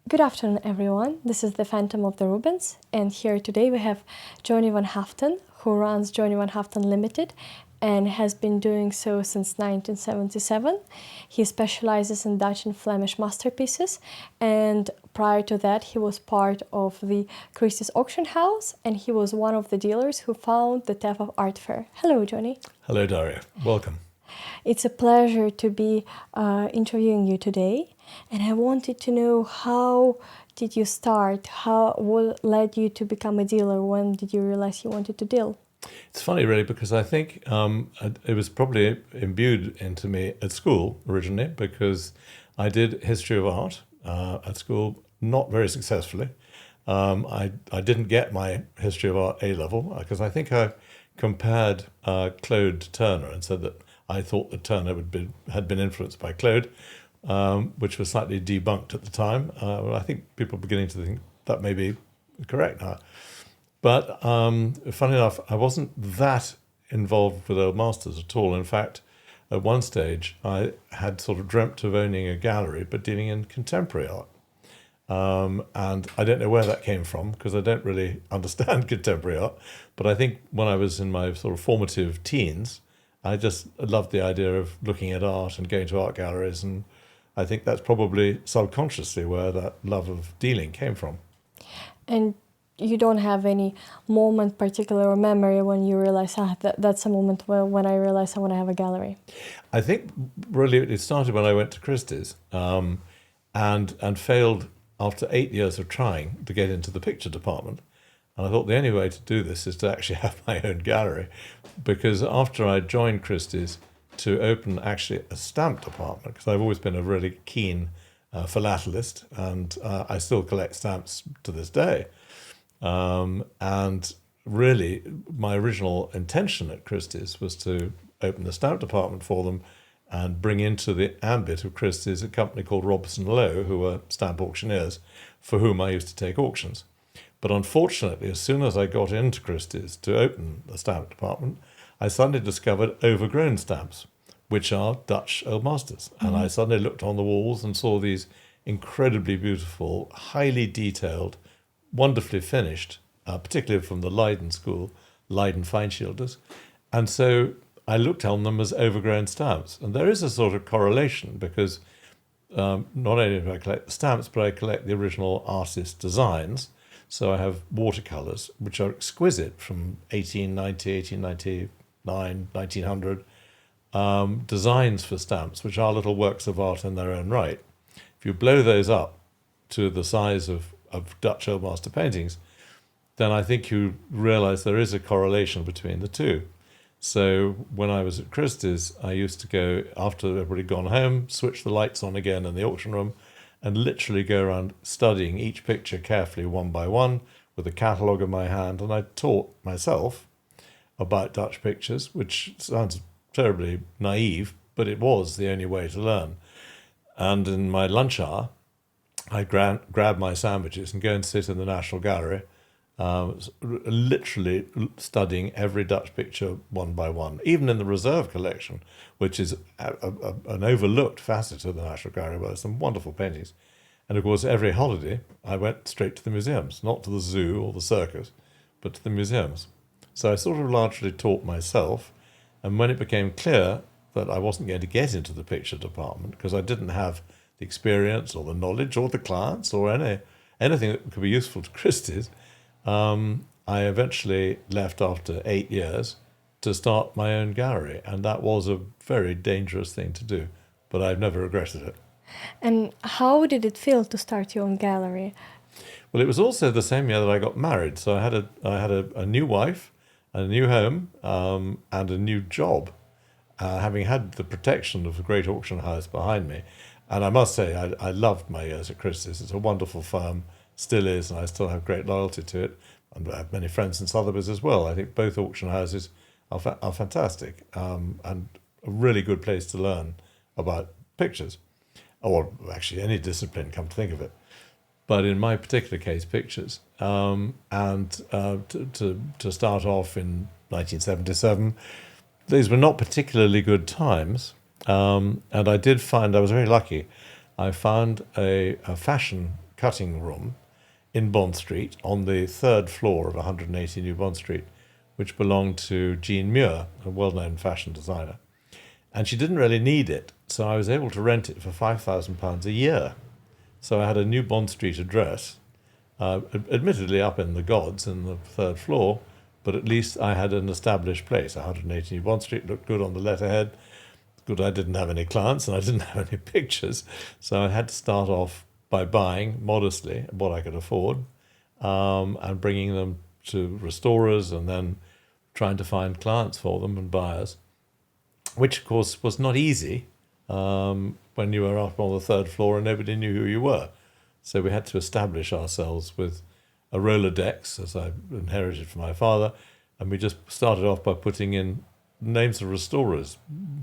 Good afternoon, everyone. This is the Phantom of the Rubens, and here today we have Johnny Van Haeften, who runs Johnny Van Haeften Limited and has been doing so since 1977. He specializes in Dutch and Flemish masterpieces, and prior to that he was part of the Christie's auction house, and he was one of the dealers who found the TEF of Art Fair. Hello, Johnny. Hello, Daria. Welcome. It's a pleasure to be interviewing you today, and I wanted to know, how did you start? What led you to become a dealer? When did you realize you wanted to deal? It's funny, really, because I think it was probably imbued into me at school originally, because I did history of art at school, not very successfully. I didn't get my history of art A level because I think I compared Claude Turner and said that I thought that Turner had been influenced by Claude, which was slightly debunked at the time. I think people are beginning to think that may be correct now. But funny enough, I wasn't that involved with old masters at all. In fact, at one stage, I had sort of dreamt of owning a gallery, but dealing in contemporary art. And I don't know where that came from, because I don't really understand contemporary art. But I think when I was in my sort of formative teens, I just loved the idea of looking at art and going to art galleries. And I think that's probably subconsciously where that love of dealing came from. And you don't have any moment, particular, or memory when you realize, that's a moment when I realized I want to have a gallery? I think really it started when I went to Christie's and failed after 8 years of trying to get into the picture department. And I thought the only way to do this is to actually have my own gallery, because after I joined Christie's to open actually a stamp department, because I've always been a really keen philatelist, and I still collect stamps to this day. And really, my original intention at Christie's was to open the stamp department for them and bring into the ambit of Christie's a company called Robson Lowe, who were stamp auctioneers, for whom I used to take auctions. But unfortunately, as soon as I got into Christie's to open the stamp department, I suddenly discovered overgrown stamps, which are Dutch old masters. Mm-hmm. And I suddenly looked on the walls and saw these incredibly beautiful, highly detailed, wonderfully finished, particularly from the Leiden school, Leiden Feinschilders. And so I looked on them as overgrown stamps. And there is a sort of correlation, because not only do I collect the stamps, but I collect the original artist designs. So I have watercolors, which are exquisite, from 1890, 1899, 1900, designs for stamps, which are little works of art in their own right. If you blow those up to the size of Dutch old master paintings, then I think you realize there is a correlation between the two. So when I was at Christie's, I used to go, after everybody had gone home, switch the lights on again in the auction room, and literally go around studying each picture carefully one by one with a catalogue in my hand. And I taught myself about Dutch pictures, which sounds terribly naive, but it was the only way to learn. And in my lunch hour, I grab my sandwiches and go and sit in the National Gallery, literally studying every Dutch picture one by one, even in the reserve collection, which is an overlooked facet of the National Gallery, where there's some wonderful paintings. And of course, every holiday, I went straight to the museums, not to the zoo or the circus, but to the museums. So I sort of largely taught myself. And when it became clear that I wasn't going to get into the picture department, because I didn't have the experience or the knowledge or the clients or anything that could be useful to Christie's, I eventually left after 8 years to start my own gallery. And that was a very dangerous thing to do, but I've never regretted it. And how did it feel to start your own gallery? Well, it was also the same year that I got married. So I had a new wife, a new home, and a new job, having had the protection of the great auction house behind me. And I must say, I loved my years at Christie's. It's a wonderful firm, still is, and I still have great loyalty to it. And I have many friends in Sotheby's as well. I think both auction houses are fantastic, and a really good place to learn about pictures, or actually any discipline, come to think of it. But in my particular case, pictures. To start off in 1977, these were not particularly good times. And I was very lucky. I found a fashion cutting room in Bond Street on the third floor of 180 New Bond Street, which belonged to Jean Muir, a well-known fashion designer. And she didn't really need it, so I was able to rent it for £5,000 a year. So I had a New Bond Street address, admittedly up in the gods in the third floor, but at least I had an established place. 180 New Bond Street looked good on the letterhead. Good, I didn't have any clients and I didn't have any pictures, so I had to start off by buying modestly what I could afford, and bringing them to restorers and then trying to find clients for them and buyers, which of course was not easy when you were up on the third floor and nobody knew who you were. So we had to establish ourselves with a Rolodex, as I inherited from my father, and we just started off by putting in names of restorers,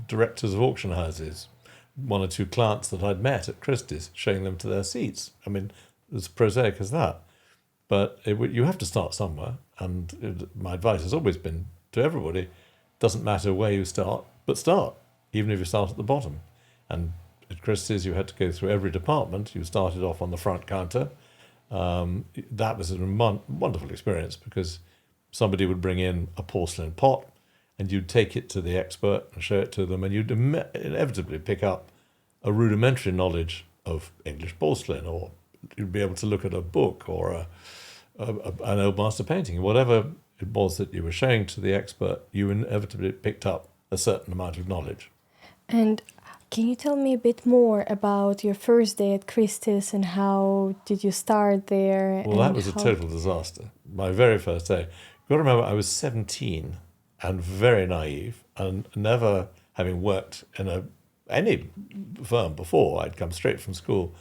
directors of auction houses, one or two clients that I'd met at Christie's, showing them to their seats. I mean, as prosaic as that. But you have to start somewhere, and my advice has always been to everybody, doesn't matter where you start, but start, even if you start at the bottom. And at Christie's, you had to go through every department. You started off on the front counter. That was a wonderful experience, because somebody would bring in a porcelain pot and you'd take it to the expert and show it to them, and you'd inevitably pick up a rudimentary knowledge of English porcelain, or you'd be able to look at a book or an old master painting. Whatever it was that you were showing to the expert, you inevitably picked up a certain amount of knowledge. And can you tell me a bit more about your first day at Christie's and how did you start there? Well, that was a total disaster. My very first day. You've got to remember, I was 17 and very naive, and never having worked in any firm before. I'd come straight from school,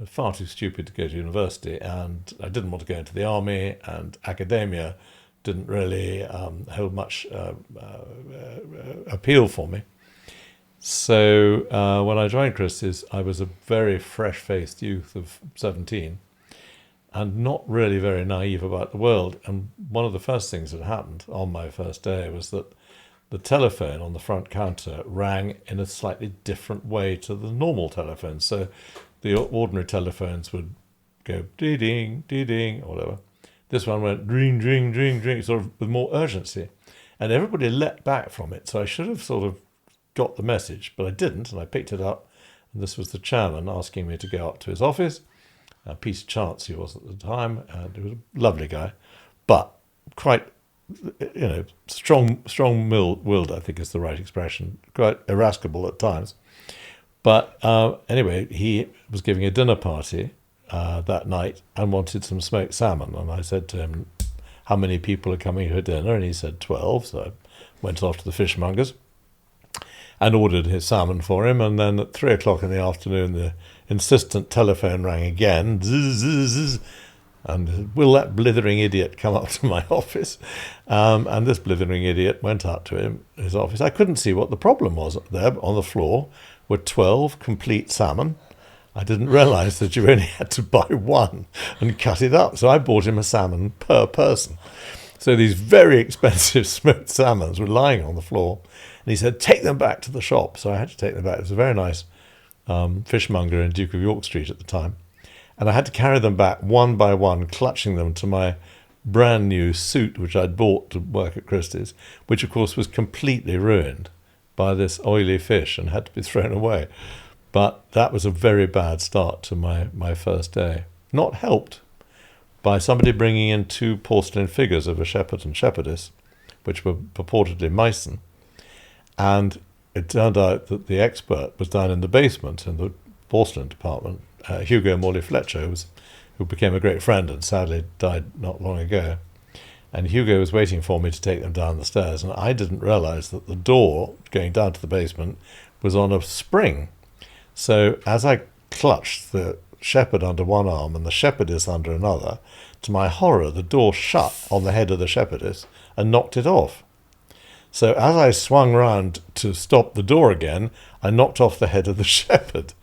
far too stupid to go to university, and I didn't want to go into the army, and academia didn't really hold much appeal for me. So when I joined Christie's, I was a very fresh-faced youth of 17 and not really very naive about the world. And one of the first things that happened on my first day was that the telephone on the front counter rang in a slightly different way to the normal telephone. So the ordinary telephones would go dee-ding, dee-ding, or whatever. This one went ring, ring, ring, ring, sort of with more urgency. And everybody leapt back from it. So I should have sort of got the message, but I didn't, and I picked it up, and this was the chairman asking me to go up to his office. Peter Chance he was at the time, and he was a lovely guy, but quite, strong-willed, I think is the right expression, quite irascible at times. But anyway, he was giving a dinner party that night and wanted some smoked salmon, and I said to him, how many people are coming for dinner? And he said 12, so I went off to the fishmonger's and ordered his salmon for him. And then at 3 o'clock in the afternoon, the insistent telephone rang again. Zzz, zzz, zzz, and will that blithering idiot come up to my office? And this blithering idiot went up to his office. I couldn't see what the problem was. There on the floor were 12 complete salmon. I didn't realise that you only had to buy one and cut it up. So I bought him a salmon per person. So these very expensive smoked salmons were lying on the floor. And he said, take them back to the shop. So I had to take them back. It was a very nice fishmonger in Duke of York Street at the time. And I had to carry them back one by one, clutching them to my brand new suit, which I'd bought to work at Christie's, which of course was completely ruined by this oily fish and had to be thrown away. But that was a very bad start to my first day. Not helped by somebody bringing in 2 porcelain figures of a shepherd and shepherdess, which were purportedly Meissen. And it turned out that the expert was down in the basement in the porcelain department, Hugo Morley Fletcher, who became a great friend and sadly died not long ago. And Hugo was waiting for me to take them down the stairs, and I didn't realise that the door going down to the basement was on a spring. So as I clutched the shepherd under one arm and the shepherdess under another, to my horror, the door shut on the head of the shepherdess and knocked it off. So as I swung round to stop the door again, I knocked off the head of the shepherd.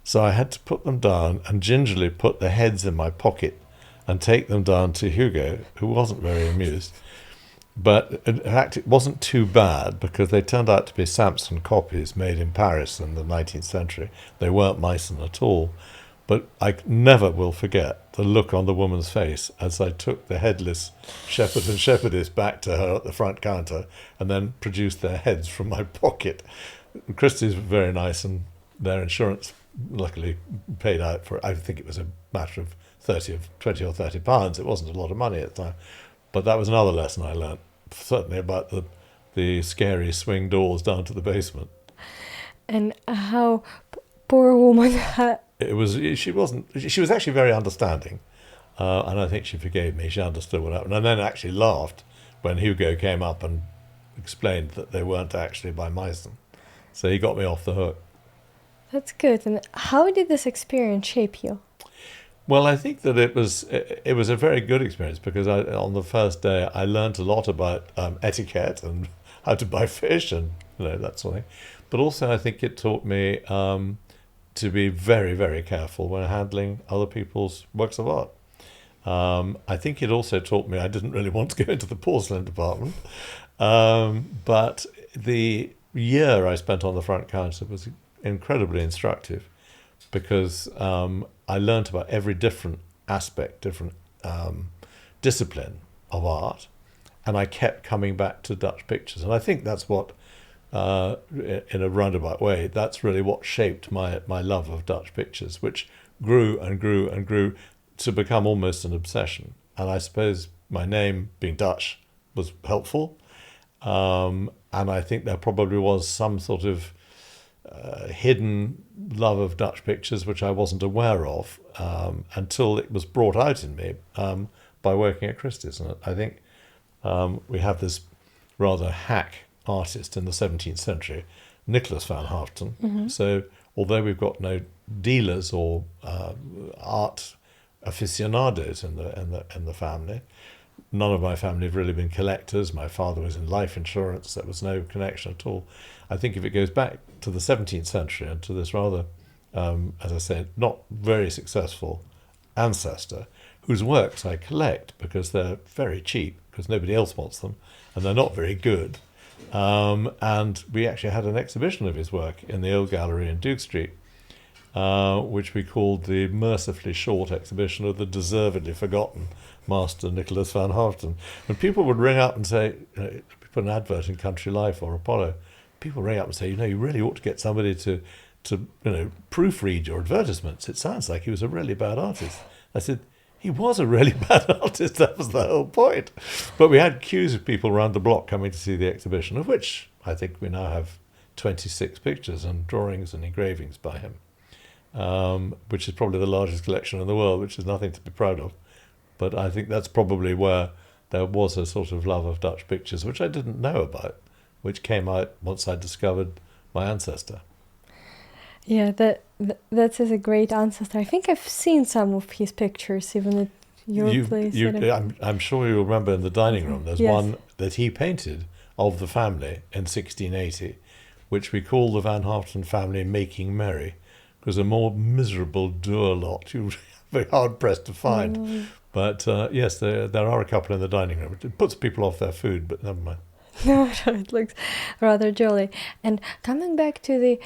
So I had to put them down and gingerly put the heads in my pocket and take them down to Hugo, who wasn't very amused. But in fact, it wasn't too bad because they turned out to be Samson copies made in Paris in the 19th century. They weren't Meissen at all. But I never will forget the look on the woman's face as I took the headless shepherd and shepherdess back to her at the front counter and then produced their heads from my pocket. Christie's were very nice, and their insurance luckily paid out for it. I think it was a matter of 20 or 30 pounds. It wasn't a lot of money at the time. But that was another lesson I learnt, certainly about the scary swing doors down to the basement. And how poor woman. It was she was actually very understanding, and I think she forgave me. She understood what happened, and then actually laughed when Hugo came up and explained that they weren't actually by Meissen. So he got me off the hook. That's good. And how did this experience shape you? Well, I think that it was a very good experience because on the first day I learned a lot about etiquette and how to buy fish and that sort of thing. But also I think it taught me to be very, very careful when handling other people's works of art. I think it also taught me I didn't really want to go into the porcelain department. But the year I spent on the front counter was incredibly instructive because I learnt about every different aspect, different discipline of art, and I kept coming back to Dutch pictures. And I think that's what, in a roundabout way, that's really what shaped my love of Dutch pictures, which grew and grew and grew to become almost an obsession. And I suppose my name being Dutch was helpful. And I think there probably was some sort of hidden love of Dutch pictures which I wasn't aware of until it was brought out in me by working at Christie's. And I think we have this rather hack artist in the 17th century, Nicholas Van Haeften. Mm-hmm. So although we've got no dealers or art aficionados in the family, none of my family have really been collectors. My father was in life insurance. There was no connection at all. I think if it goes back to the 17th century and to this rather, as I said, not very successful ancestor, whose works I collect because they're very cheap, because nobody else wants them, and they're not very good. And we actually had an exhibition of his work in the old gallery in Duke Street, which we called the mercifully short exhibition of the deservedly forgotten master Nicholas Van Haeften. When people would ring up and say, we put an advert in Country Life or Apollo, people ring up and say, you really ought to get somebody to proofread your advertisements. It sounds like he was a really bad artist. I said, he was a really bad artist. That was the whole point. But we had queues of people around the block coming to see the exhibition, of which I think we now have 26 pictures and drawings and engravings by him, which is probably the largest collection in the world, which is nothing to be proud of. But I think that's probably where there was a sort of love of Dutch pictures, which I didn't know about, which came out once I discovered my ancestor. Yeah, that is a great ancestor. I think I've seen some of his pictures, even at your place. I'm sure you'll remember in the dining room, there's Yes. one that he painted of the family in 1680, which we call the Van Haeften family making merry, because a more miserable dour lot you're very hard-pressed to find. Mm. But yes, there are a couple in the dining room. It puts people off their food, but never mind. No, it looks rather jolly. And coming back to the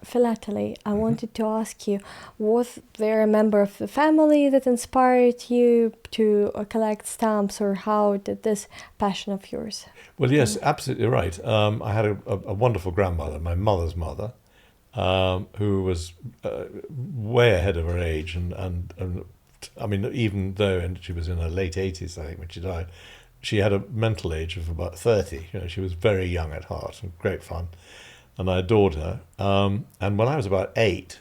philately, I wanted to ask you, was there a member of the family that inspired you to collect stamps, or how did this passion of yours? Well, yes, absolutely right. I had a wonderful grandmother, my mother's mother, who was way ahead of her age, and I mean, even though she was in her late 80s, I think, when she died, she had a mental age of about 30. She was very young at heart and great fun, and I adored her. And when I was about 8,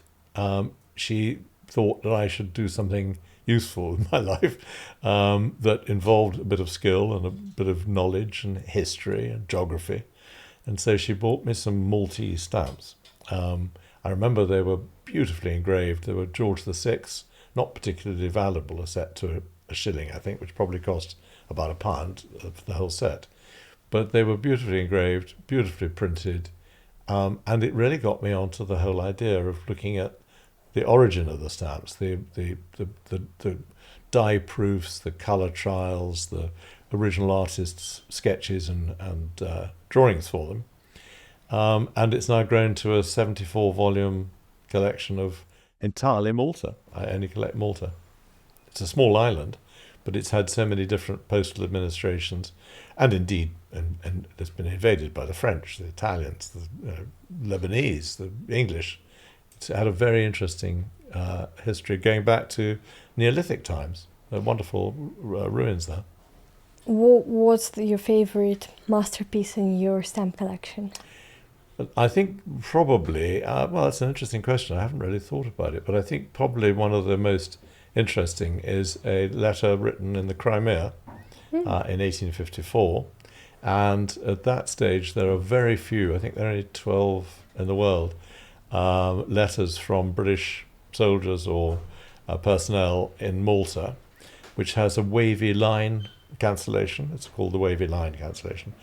she thought that I should do something useful in my life that involved a bit of skill and a bit of knowledge and history and geography. And so she bought me some Maltese stamps. I remember they were beautifully engraved. They were George VI, not particularly valuable, a set to a shilling, I think, which probably cost about £1 of the whole set. But they were beautifully engraved, beautifully printed, and it really got me onto the whole idea of looking at the origin of the stamps, the dye proofs, the colour trials, the original artists' sketches and drawings for them. And it's now grown to a 74-volume collection of entirely Malta. I only collect Malta. It's a small island, but it's had so many different postal administrations, and indeed, and it's been invaded by the French, the Italians, the Lebanese, the English. It's had a very interesting history going back to Neolithic times. Wonderful ruins there. What's your favorite masterpiece in your stamp collection? I think probably, well, it's an interesting question. I haven't really thought about it, but I think probably one of the most interesting is a letter written in the Crimea in 1854. And at that stage, there are very few, I think there are only 12 in the world, letters from British soldiers or personnel in Malta, which has a wavy line cancellation. It's called the wavy line cancellation.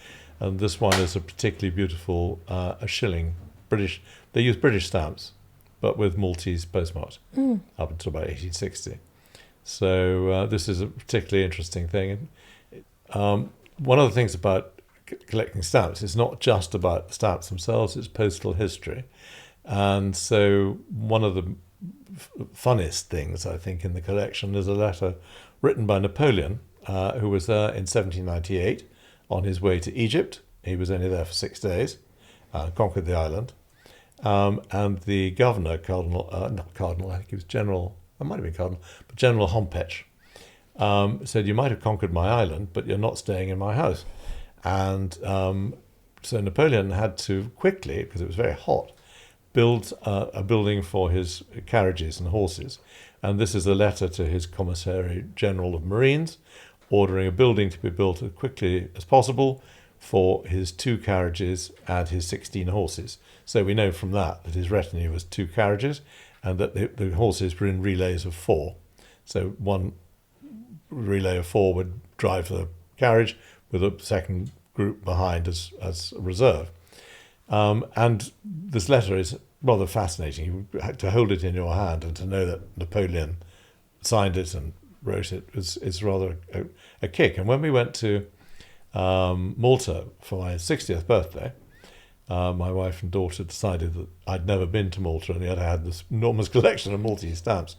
And this one is a particularly beautiful, a shilling, British. They use British stamps, but with Maltese postmarks up until about 1860. So this is a particularly interesting thing. One of the things about collecting stamps is not just about the stamps themselves, it's postal history. And so one of the funnest things, I think, in the collection is a letter written by Napoleon, who was there in 1798 on his way to Egypt. He was only there for 6 days, conquered the island. And the governor, not Cardinal, I think he was General, it might have been Cardinal, but General Hompech, said, you might have conquered my island, but you're not staying in my house. And so Napoleon had to quickly, because it was very hot, build a building for his carriages and horses. And this is a letter to his Commissary General of Marines, ordering a building to be built as quickly as possible for his 2 carriages and his 16 horses. So we know from that his retinue was 2 carriages and that the horses were in relays of 4. So one relay of 4 would drive the carriage with a second group behind as a reserve. And this letter is rather fascinating. You had to hold it in your hand and to know that Napoleon signed it and wrote it is rather a kick. And when we went to Malta for my 60th birthday, my wife and daughter decided that I'd never been to Malta, and yet I had this enormous collection of Maltese stamps,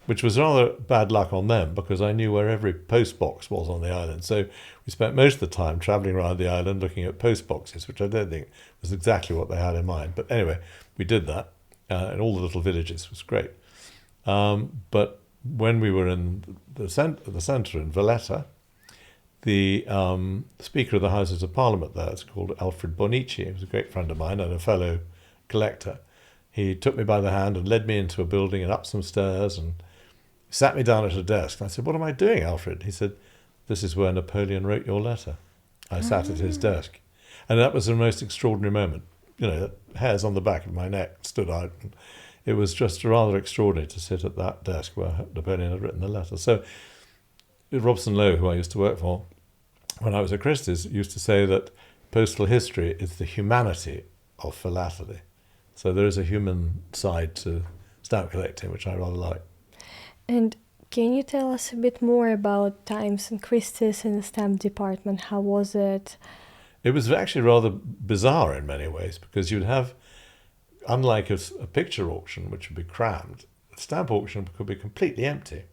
which was rather bad luck on them because I knew where every post box was on the island. So we spent most of the time travelling around the island looking at post boxes, which I don't think was exactly what they had in mind. But anyway, we did that in all the little villages. It was great. But when we were in the centre in Valletta, the Speaker of the Houses of Parliament there, it's called Alfred Bonici, he was a great friend of mine and a fellow collector. He took me by the hand and led me into a building and up some stairs and sat me down at a desk. And I said, what am I doing, Alfred? He said, this is where Napoleon wrote your letter. I sat at his desk. And that was the most extraordinary moment. You know, the hairs on the back of my neck stood out. And it was just rather extraordinary to sit at that desk where Napoleon had written the letter. So Robson Lowe, who I used to work for when I was at Christie's, used to say that postal history is the humanity of philately. So there is a human side to stamp collecting, which I rather like. And can you tell us a bit more about times in Christie's in the stamp department? How was it? It was actually rather bizarre in many ways because you'd have, unlike a picture auction, which would be crammed, a stamp auction could be completely empty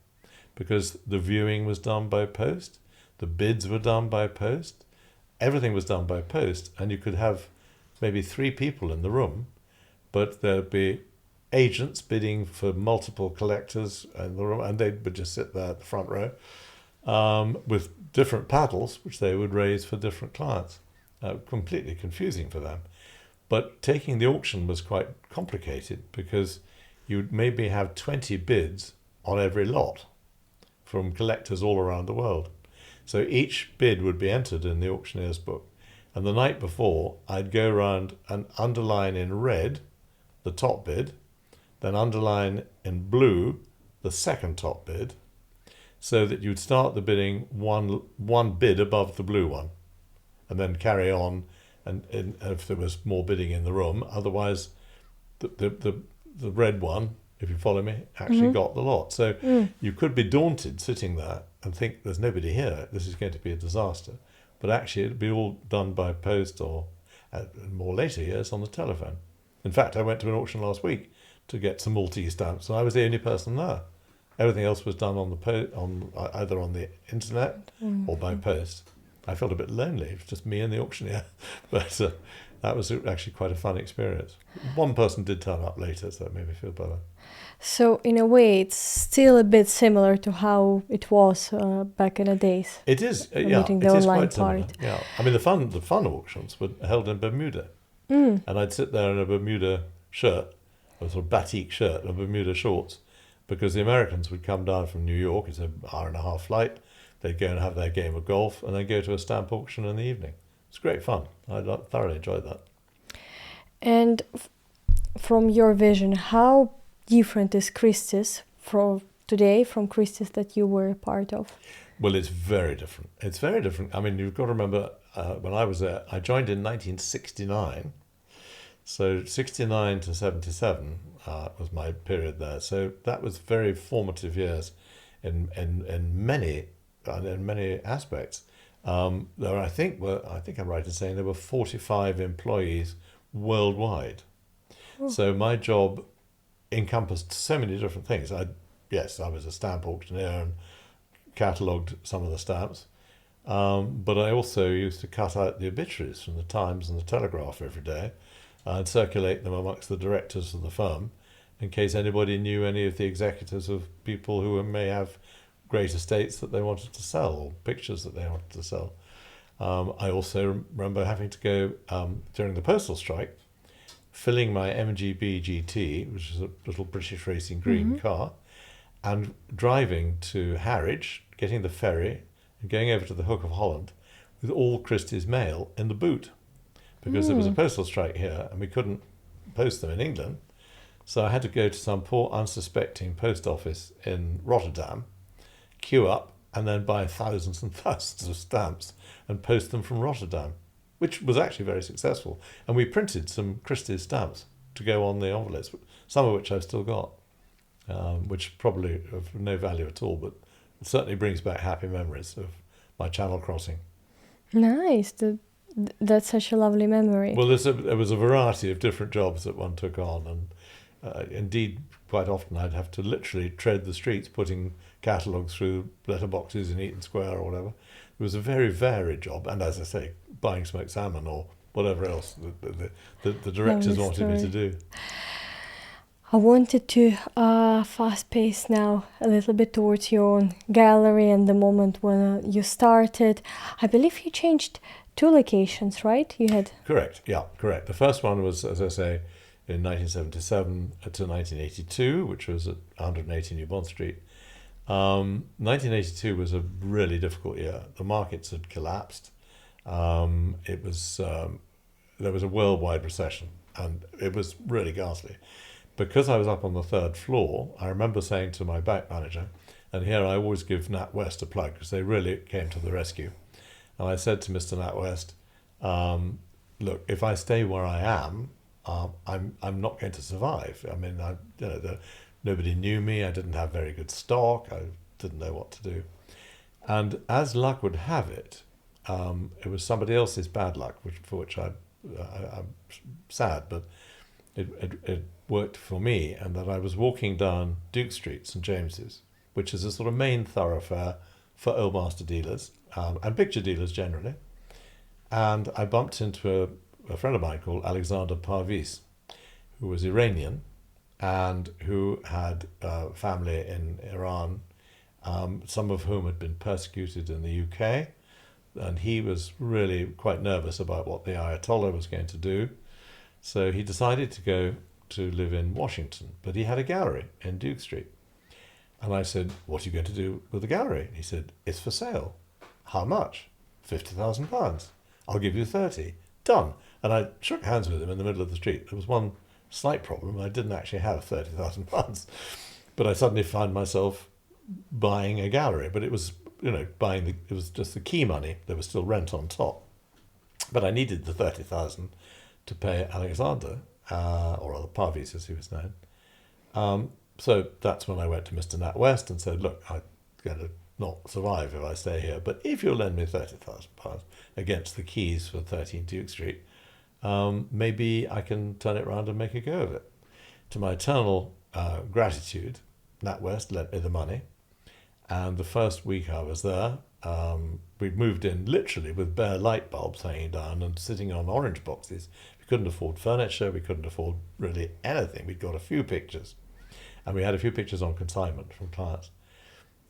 because the viewing was done by post, the bids were done by post, everything was done by post, and you could have maybe 3 people in the room, but there'd be agents bidding for multiple collectors in the room, and they would just sit there at the front row with different paddles, which they would raise for different clients. Completely confusing for them. But taking the auction was quite complicated because you'd maybe have 20 bids on every lot from collectors all around the world. So each bid would be entered in the auctioneer's book. And the night before, I'd go around and underline in red the top bid, then underline in blue the second top bid, so that you'd start the bidding one bid above the blue one, and then carry on, and if there was more bidding in the room. Otherwise, the red one, if you follow me, actually got the lot. So you could be daunted sitting there and think there's nobody here, this is going to be a disaster. But actually it'd be all done by post or, in more later years, on the telephone. In fact, I went to an auction last week to get some Maltese stamps. So I was the only person there. Everything else was done on either on the internet or by post. I felt a bit lonely. It was just me and the auctioneer, but that was actually quite a fun experience. One person did turn up later, so it made me feel better. So in a way, it's still a bit similar to how it was back in the days. It is, yeah, Meeting it the is online quite similar. part. Yeah, I mean the fun auctions were held in Bermuda, Mm. and I'd sit there in a Bermuda shirt, a sort of batik shirt and Bermuda shorts, because the Americans would come down from New York. It's an hour and a half flight. They'd go and have their game of golf, and then go to a stamp auction in the evening. It's great fun. I thoroughly enjoyed that. And from your vision, how different is Christie's from today from Christie's that you were a part of? Well, it's very different. It's very different. I mean, you've got to remember when I was there, I joined in 1969. So 69 to 77 was my period there. So that was very formative years in many aspects. There, I think I'm right in saying there were 45 employees worldwide. Oh. So my job encompassed so many different things. I was a stamp auctioneer and catalogued some of the stamps, but I also used to cut out the obituaries from the Times and the Telegraph every day and circulate them amongst the directors of the firm in case anybody knew any of the executives of people who may have great estates that they wanted to sell or pictures that they wanted to sell. I also remember having to go during the postal strike, filling my MGB GT, which is a little British racing green car, and driving to Harwich, getting the ferry and going over to the Hook of Holland with all Christie's mail in the boot, because there was a postal strike here and we couldn't post them in England. So I had to go to some poor unsuspecting post office in Rotterdam, queue up, and then buy thousands and thousands of stamps and post them from Rotterdam, which was actually very successful. And we printed some Christie's stamps to go on the envelopes, some of which I've still got, which probably of no value at all, but it certainly brings back happy memories of my Channel crossing. Nice. That's such a lovely memory. Well, there was a variety of different jobs that one took on, and indeed, quite often I'd have to literally tread the streets putting catalogues through letterboxes in Eaton Square or whatever. It was a very varied job, and as I say, buying smoked salmon or whatever else the directors wanted me to do. I wanted to fast pace now a little bit towards your own gallery and the moment when you started. I believe you changed 2 locations, right? You had Correct. Yeah, correct. The first one was, as I say, in 1977 to 1982, which was at 180 New Bond Street. 1982 was a really difficult year. The markets had collapsed. There was a worldwide recession, and it was really ghastly. Because I was up on the 3rd floor, I remember saying to my bank manager, and here I always give NatWest a plug because they really came to the rescue. And I said to Mr. NatWest, look, if I stay where I am, I'm not going to survive. I mean, nobody knew me. I didn't have very good stock. I didn't know what to do. And as luck would have it, it was somebody else's bad luck, for which I'm sad, but it worked for me. And that I was walking down Duke Street, St James's, which is a sort of main thoroughfare for old master dealers and picture dealers generally. And I bumped into a friend of mine called Alexander Parviz, who was Iranian and who had family in Iran, some of whom had been persecuted in the UK. And he was really quite nervous about what the Ayatollah was going to do. So he decided to go to live in Washington, but he had a gallery in Duke Street. And I said, what are you going to do with the gallery? He said, it's for sale. How much? £50,000. I'll give you 30. Done. And I shook hands with him in the middle of the street. There was one slight problem. I didn't actually have £30,000. But I suddenly found myself buying a gallery. But it was, it was just the key money. There was still rent on top. But I needed the 30,000 to pay Alexander, or rather Parviz as he was known. So that's when I went to Mr. NatWest and said, look, I'm going to not survive if I stay here, but if you'll lend me £30,000 against the keys for 13 Duke Street, maybe I can turn it around and make a go of it. to my eternal gratitude, NatWest lent me the money. And the first week I was there, we'd moved in literally with bare light bulbs hanging down and sitting on orange boxes. We couldn't afford furniture. We couldn't afford really anything. We'd got a few pictures. And we had a few pictures on consignment from clients.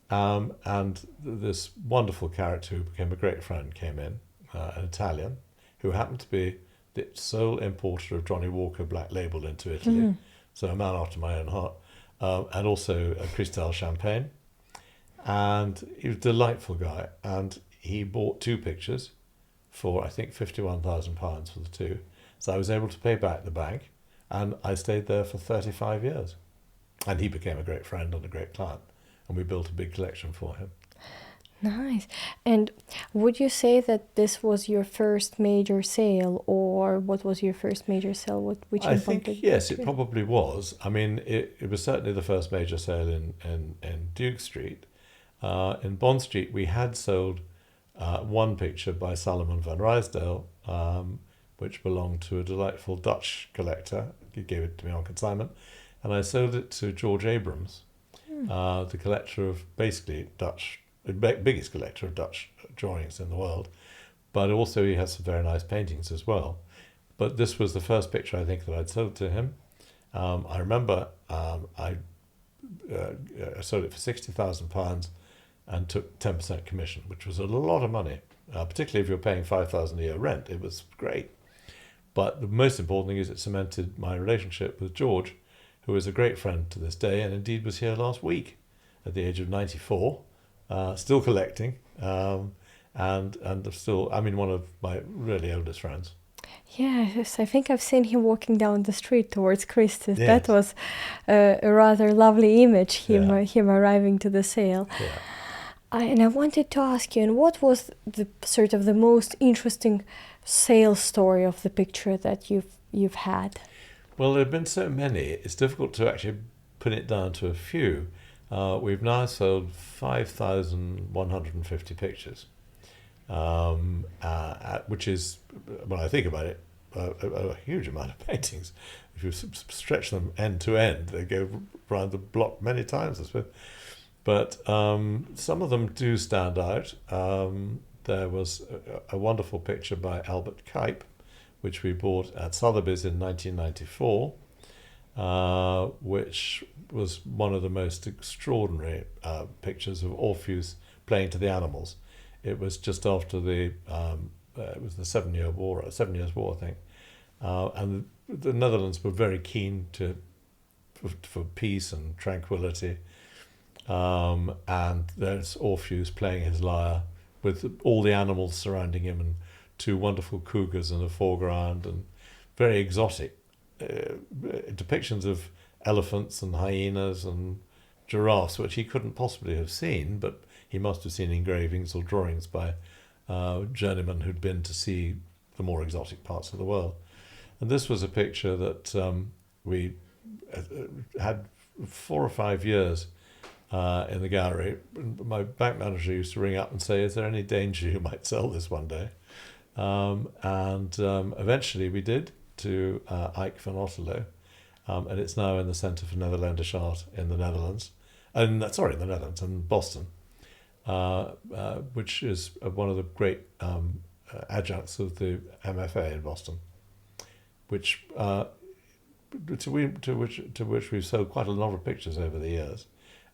And this wonderful character who became a great friend came in, an Italian, who happened to be the sole importer of Johnny Walker Black Label into Italy. So a man after my own heart. And also a Cristal champagne. And he was a delightful guy. And he bought 2 pictures for, I think, £51,000 for the 2. So I was able to pay back the bank. And I stayed there for 35 years. And he became a great friend and a great client. And we built a big collection for him. Nice. And would you say that this was your first major sale, or what was your first major sale? Which I think, yes, it probably was. I mean, it was certainly the first major sale in Duke Street. In Bond Street, we had sold one picture by Solomon van Ruysdael, which belonged to a delightful Dutch collector. He gave it to me on consignment. And I sold it to George Abrams, the collector of basically biggest collector of Dutch drawings in the world. But also he has some very nice paintings as well. But this was the first picture, I think, that I'd sold to him. I remember I sold it for £60,000 and took 10% commission, which was a lot of money, particularly if you're paying £5,000 a year rent. It was great. But the most important thing is it cemented my relationship with George, who is a great friend to this day, and indeed was here last week at the age of 94, still collecting, and still, I mean, one of my really oldest friends. Yes, I think I've seen him walking down the street towards Christie's. Yes. That was a rather lovely image, him arriving to the sale. Yeah. And I wanted to ask you, and what was the sort of the most interesting sales story of the picture that you've had? Well, there have been so many, it's difficult to actually put it down to a few. We've now sold 5,150 pictures, which is, when I think about it, a huge amount of paintings. If you stretch them end to end, they go around the block many times, I suppose. But some of them do stand out. There was a wonderful picture by Albert Cuyp, which we bought at Sotheby's in 1994, which was one of the most extraordinary pictures of Orpheus playing to the animals. It was just after it was the 7 Years' War, I think, and the Netherlands were very keen for peace and tranquility, and there's Orpheus playing his lyre with all the animals surrounding him and 2 wonderful cougars in the foreground, and very exotic depictions of elephants and hyenas and giraffes, which he couldn't possibly have seen, but he must have seen engravings or drawings by journeymen who'd been to see the more exotic parts of the world. And this was a picture that we had 4 or 5 years in the gallery. My bank manager used to ring up and say, "Is there any danger you might sell this one day?" Eventually we did, to Ike van Otterlo, and it's now in the Centre for Netherlandish Art in the Netherlands, in Boston, which is one of the great adjuncts of the MFA in Boston, to which we've sold quite a lot of pictures over the years,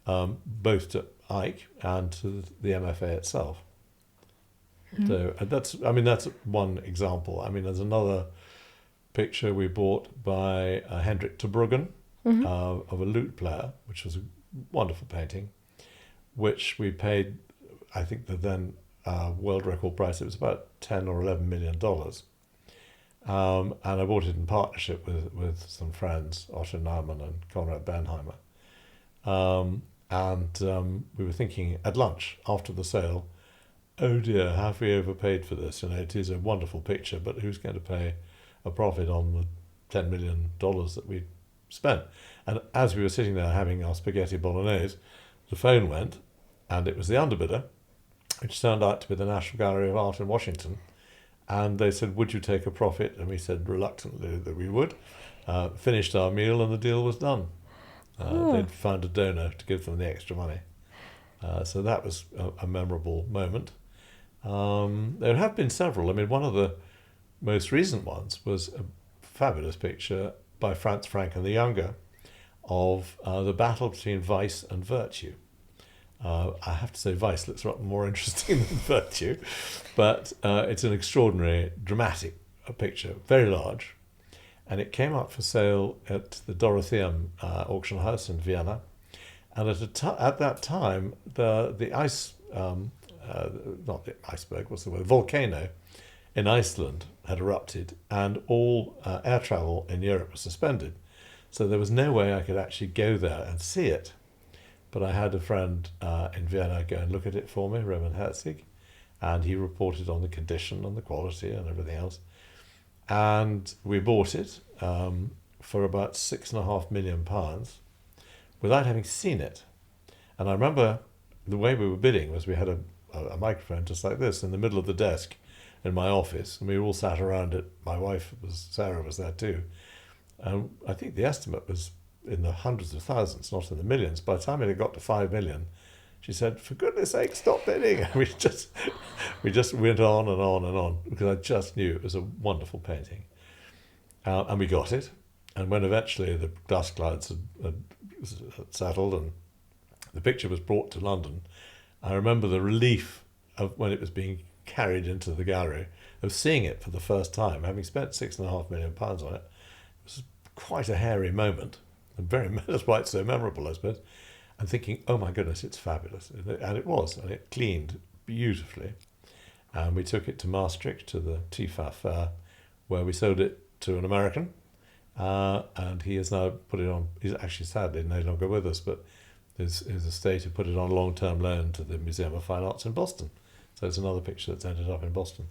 both to Ike and to the MFA itself. So that's one example. I mean, there's another picture we bought by Hendrik ter Bruggen, of a lute player, which was a wonderful painting, which we paid, I think the then world record price, it was about $10 or $11 million. And I bought it in partnership with some friends, Otto Naumann and Konrad Bernheimer. We were thinking at lunch after the sale, oh dear, have we overpaid for this? It is a wonderful picture, but who's going to pay a profit on the $10 million that we spent? And as we were sitting there having our spaghetti bolognese, the phone went, and it was the underbidder, which turned out to be the National Gallery of Art in Washington. And they said, "Would you take a profit?" And we said reluctantly that we would. finished our meal and the deal was done. They'd found a donor to give them the extra money. So that was a memorable moment. There have been several. I mean, one of the most recent ones was a fabulous picture by Franz Frank and the Younger of the battle between vice and virtue. I have to say vice looks more interesting than virtue, but it's an extraordinary, dramatic picture, very large, and it came up for sale at the Dorotheum auction house in Vienna. And at that time, the ice, not the iceberg, what's the word, volcano in Iceland had erupted, and all air travel in Europe was suspended. So there was no way I could actually go there and see it. But I had a friend in Vienna go and look at it for me, Roman Herzig, and he reported on the condition and the quality and everything else. And we bought it for about £6.5 million without having seen it. And I remember the way we were bidding was we had a microphone just like this in the middle of the desk in my office, and we all sat around it. My wife, Sarah, was there too. And I think the estimate was in the hundreds of thousands, not in the millions. By the time it had got to 5 million, she said, "For goodness sake, stop bidding." And we just went on and on and on, because I just knew it was a wonderful painting. And we got it. And when eventually the dust clouds had settled and the picture was brought to London, I remember the relief of when it was being carried into the gallery, of seeing it for the first time, having spent £6.5 million on it. It was quite a hairy moment, and that's why it's so memorable, I suppose. And thinking, oh my goodness, it's fabulous. And it was, and it cleaned beautifully. And we took it to Maastricht, to the TIFA fair, where we sold it to an American. And he has now put it on, he's actually sadly no longer with us, but his estate had put it on long-term loan to the Museum of Fine Arts in Boston. So it's another picture that's ended up in Boston.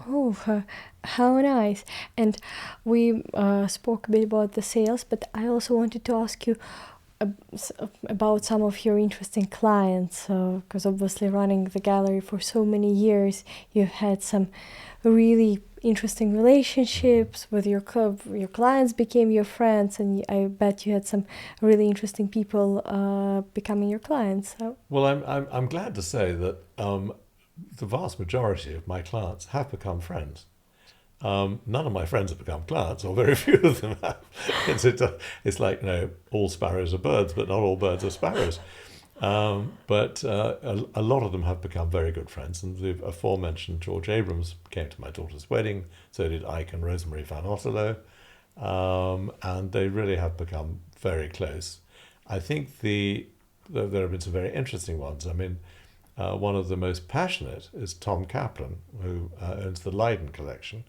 Oh, how nice. And we spoke a bit about the sales, but I also wanted to ask you about some of your interesting clients, because obviously running the gallery for so many years, you've had some really interesting relationships with your club. Your clients became your friends, and I bet you had some really interesting people becoming your clients. So. Well, I'm glad to say that the vast majority of my clients have become friends. None of my friends have become clients, or very few of them have. It's like, all sparrows are birds, but not all birds are sparrows. But a lot of them have become very good friends. And the aforementioned George Abrams came to my daughter's wedding, so did Ike and Rosemary Van Otterlo. And they really have become very close. I think there have been some very interesting ones. I mean, one of the most passionate is Tom Kaplan, who owns the Leiden collection.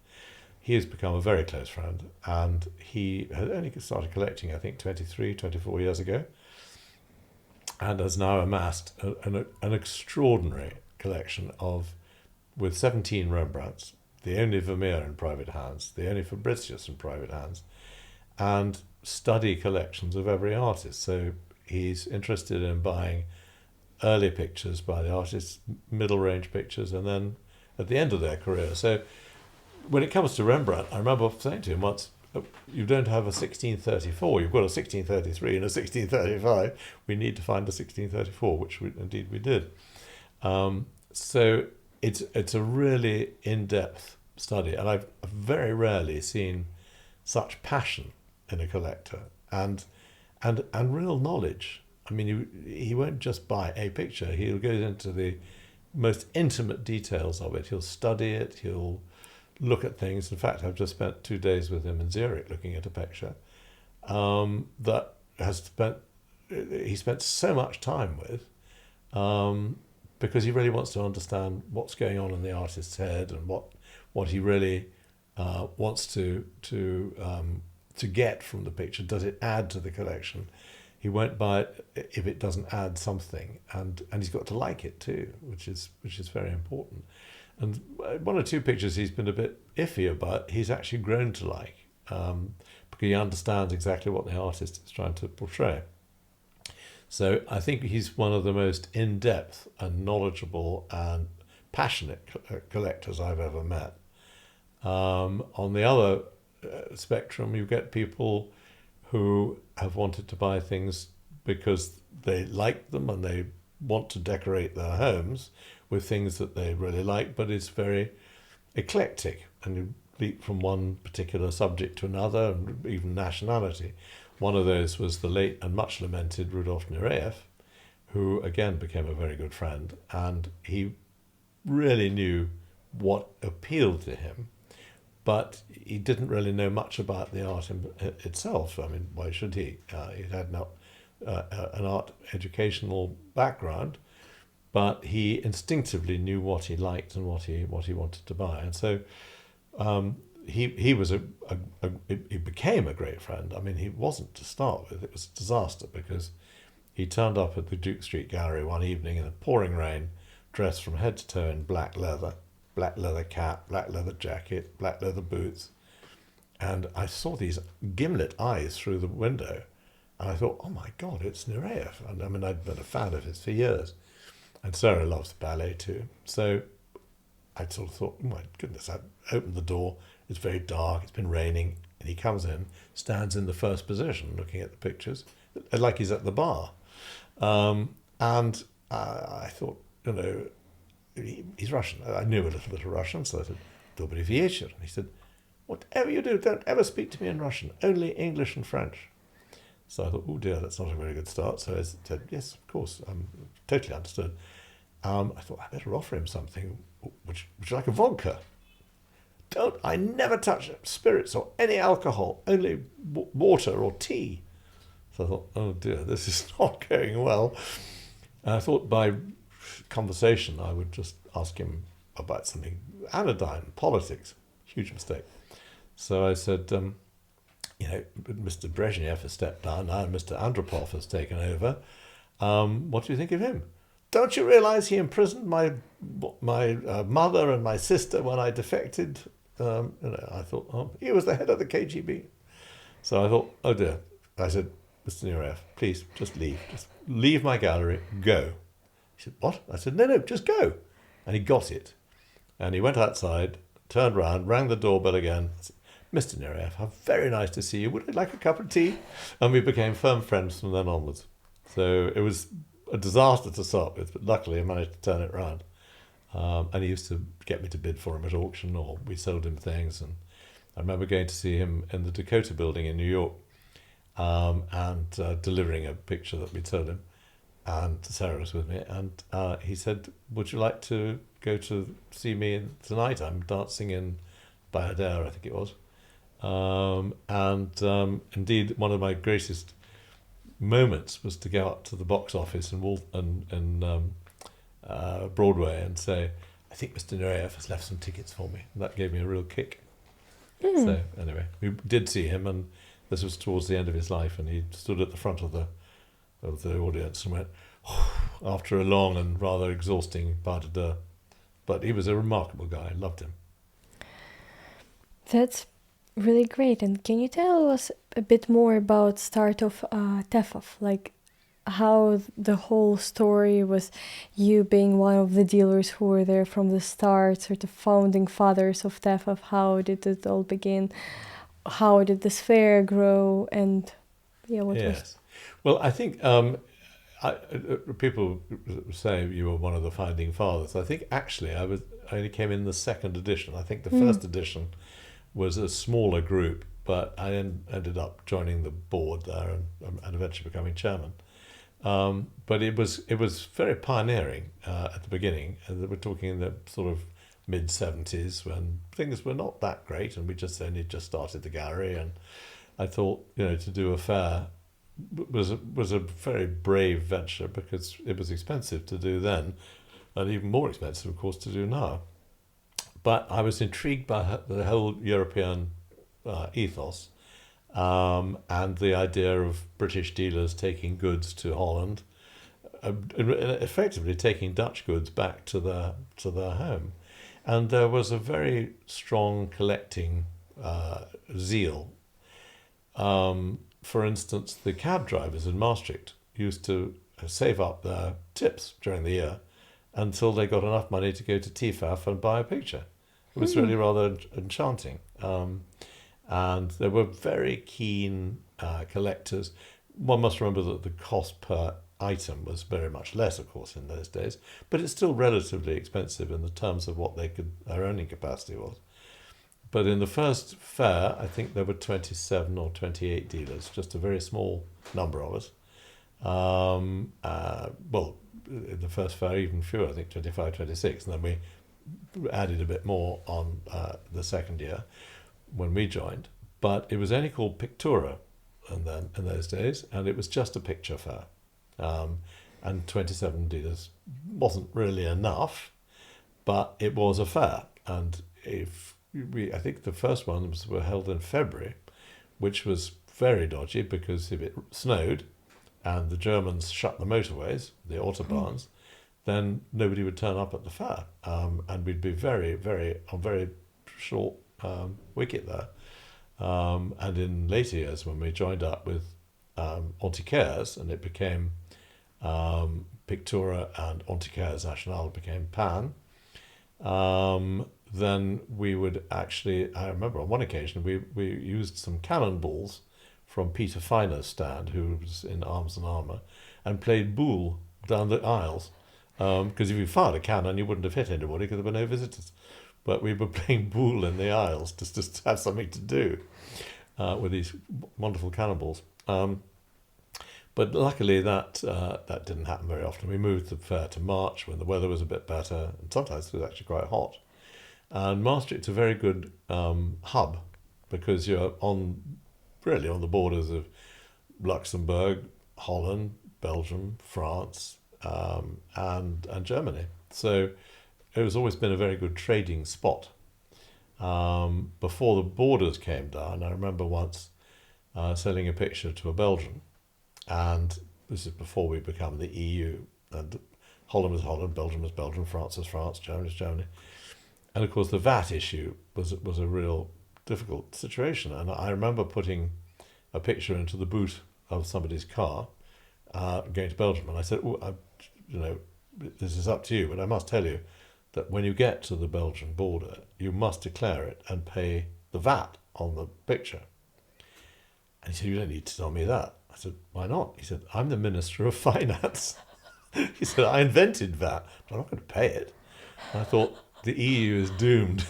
He has become a very close friend, and he had only started collecting, I think, 24 years ago, and has now amassed an extraordinary collection with 17 Rembrandts, the only Vermeer in private hands, the only Fabricius in private hands, and study collections of every artist. So he's interested in buying early pictures by the artists, middle range pictures, and then at the end of their career. So when it comes to Rembrandt, I remember saying to him once, you don't have a 1634, you've got a 1633 and a 1635. We need to find a 1634, which indeed we did. So it's a really in-depth study, and I've very rarely seen such passion in a collector and real knowledge. I mean, he won't just buy a picture. He'll go into the most intimate details of it. He'll study it. He'll look at things. In fact, I've just spent 2 days with him in Zurich looking at a picture that he spent so much time with, because he really wants to understand what's going on in the artist's head and what he really wants to get from the picture. Does it add to the collection? He won't buy it if it doesn't add something, and he's got to like it too, which is very important. And one or two pictures he's been a bit iffy about, he's actually grown to like, because he understands exactly what the artist is trying to portray. So I think he's one of the most in-depth and knowledgeable and passionate collectors I've ever met. On the other spectrum. You get people who have wanted to buy things because they like them and they want to decorate their homes with things that they really like, but it's very eclectic, and you leap from one particular subject to another, and even nationality. One of those was the late and much lamented Rudolf Nureyev, who again became a very good friend, and he really knew what appealed to him, but he didn't really know much about the art itself. I mean, why should he? He had not an art educational background, but he instinctively knew what he liked and what he wanted to buy, and so he was he became a great friend. I mean, he wasn't to start with. It was a disaster because he turned up at the Duke Street Gallery one evening in a pouring rain, dressed from head to toe in black leather cap, black leather jacket, black leather boots, and I saw these gimlet eyes through the window, and I thought, oh my God, it's Nureyev. And I mean, I'd been a fan of his for years. And Sarah loves ballet too. So I sort of thought, oh my goodness, I opened the door, it's very dark, it's been raining, and he comes in, stands in the first position looking at the pictures, like he's at the bar. And I thought, you know, he's Russian. I knew a little bit of Russian, so I said, Dobry вечер. And he said, whatever you do, don't ever speak to me in Russian, only English and French. So I thought, oh dear, that's not a very good start. So I said, yes, of course, totally understood. I thought, I better offer him something. Would you like a vodka? I never touch spirits or any alcohol, only water or tea. So I thought, oh dear, this is not going well. And I thought by conversation I would just ask him about something anodyne, politics. Huge mistake. So I said, you know, Mr. Brezhnev has stepped down now, and Mr. Andropov has taken over. What do you think of him? Don't you realise he imprisoned my mother and my sister when I defected? You know, I thought, oh, he was the head of the KGB. So I thought, oh dear. I said, Mr. Nureyev, please just leave. Just leave my gallery. Go. He said, what? I said, no, just go. And he got it. And he went outside, turned round, rang the doorbell again. Said, Mr. Nureyev, how very nice to see you. Would you like a cup of tea? And we became firm friends from then onwards. So it was a disaster to start with, but luckily I managed to turn it round. And he used to get me to bid for him at auction, or we sold him things. And I remember going to see him in the Dakota building in New York, and delivering a picture that we'd sold him. And Sarah was with me, and he said, would you like to go to see me tonight? I'm dancing in Bayadere, I think it was. Indeed, one of my greatest moments was to go up to the box office in Broadway and say, I think Mr. Nureyev has left some tickets for me. And that gave me a real kick. So anyway, we did see him, and this was towards the end of his life, and he stood at the front of the audience and went, after a long and rather exhausting pas de deux. But he was a remarkable guy. I loved him. That's really great. And can you tell us a bit more about start of Tefov, like how the whole story was, you being one of the dealers who were there from the start, sort of founding fathers of Tefov? How did it all begin? How did this fair grow? And what was... Well, I think people say you were one of the founding fathers. I think actually I only came in the second edition. I think the first edition was a smaller group, but I ended up joining the board there and eventually becoming chairman. But it was very pioneering at the beginning. We're talking in the sort of mid-70s when things were not that great, and we only just started the gallery. And I thought, to do a fair was a very brave venture, because it was expensive to do then, and even more expensive, of course, to do now. But I was intrigued by the whole European ethos, and the idea of British dealers taking goods to Holland, effectively taking Dutch goods back to their home. And there was a very strong collecting zeal. For instance, the cab drivers in Maastricht used to save up their tips during the year until they got enough money to go to TFAF and buy a picture. It was really rather enchanting. And there were very keen collectors. One must remember that the cost per item was very much less, of course, in those days, but it's still relatively expensive in the terms of what their earning capacity was. But in the first fair, I think there were 27 or 28 dealers, just a very small number of us. Well, in the first fair, even fewer, I think 25, 26, and then we added a bit more on the second year when we joined. But it was only called Pictura in those days, and it was just a picture fair. And 27 dealers wasn't really enough, but it was a fair. And I think the first ones were held in February, which was very dodgy because if it snowed and the Germans shut the motorways, the autobahns, then nobody would turn up at the fair. And we'd be on very short wicket there. And in later years, when we joined up with Antiquaires, and it became Pictura and Antiquaires National became Pan, then we would actually, I remember on one occasion, we used some cannonballs from Peter Finer's stand, who was in Arms and Armour, and played boule down the aisles. Because if you fired a cannon, you wouldn't have hit anybody because there were no visitors. But we were playing boule in the aisles just to have something to do with these wonderful cannonballs. But luckily that didn't happen very often. We moved the fair to March when the weather was a bit better, and sometimes it was actually quite hot. And Maastricht's a very good hub because you're really on the borders of Luxembourg, Holland, Belgium, France, and Germany. So it has always been a very good trading spot. Before the borders came down, I remember once selling a picture to a Belgian, and this is before we become the EU, and Holland was Holland, Belgium was Belgium, France was France, Germany was Germany. And of course the VAT issue was a real difficult situation. And I remember putting a picture into the boot of somebody's car going to Belgium, and I said, this is up to you, but I must tell you that when you get to the Belgian border, you must declare it and pay the VAT on the picture. And he said, you don't need to tell me that. I said, why not? He said, I'm the Minister of Finance. He said, I invented VAT, but I'm not going to pay it. And I thought, the EU is doomed.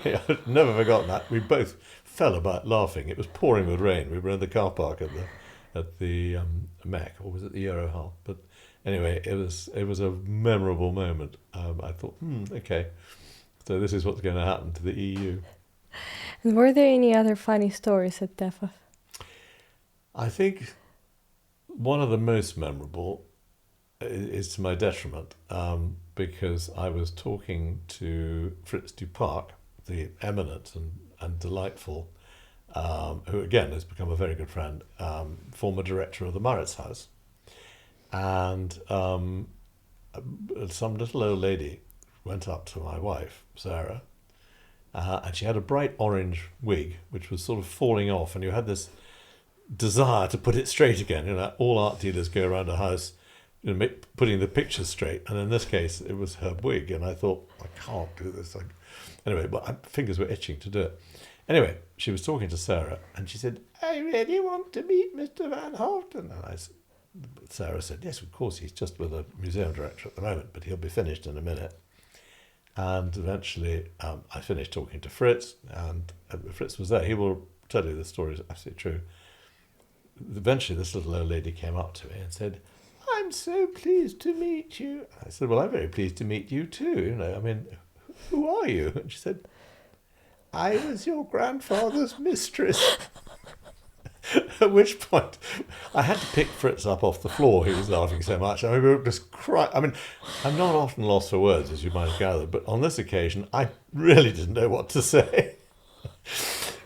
Yeah, I've never forgotten that. We both fell about laughing. It was pouring with rain. We were in the car park at the MEC, or was it the Eurohull? But anyway, it was a memorable moment. I thought, okay, so this is what's going to happen to the EU. And were there any other funny stories at DEFA? I think one of the most memorable is to my detriment, because I was talking to Fritz Duparc, the eminent and delightful, who again has become a very good friend, former director of the Mauritshuis. And some little old lady went up to my wife, Sarah, and she had a bright orange wig, which was sort of falling off, and you had this desire to put it straight again. All art dealers go around a house, putting the picture straight, and in this case, it was her wig, and I thought, I can't do this. Anyway, but my fingers were itching to do it. Anyway, she was talking to Sarah, and she said, I really want to meet Mr. Van Haeften. And Sarah said, yes, of course, he's just with a museum director at the moment, but he'll be finished in a minute. And eventually I finished talking to Fritz, and Fritz was there. He will tell you the story is absolutely true. Eventually this little old lady came up to me and said, I'm so pleased to meet you. I said, well, I'm very pleased to meet you too. Who are you? And she said, I was your grandfather's mistress. At which point I had to pick Fritz up off the floor. He was laughing so much. We were just crying. I'm not often lost for words, as you might have gathered, but on this occasion, I really didn't know what to say.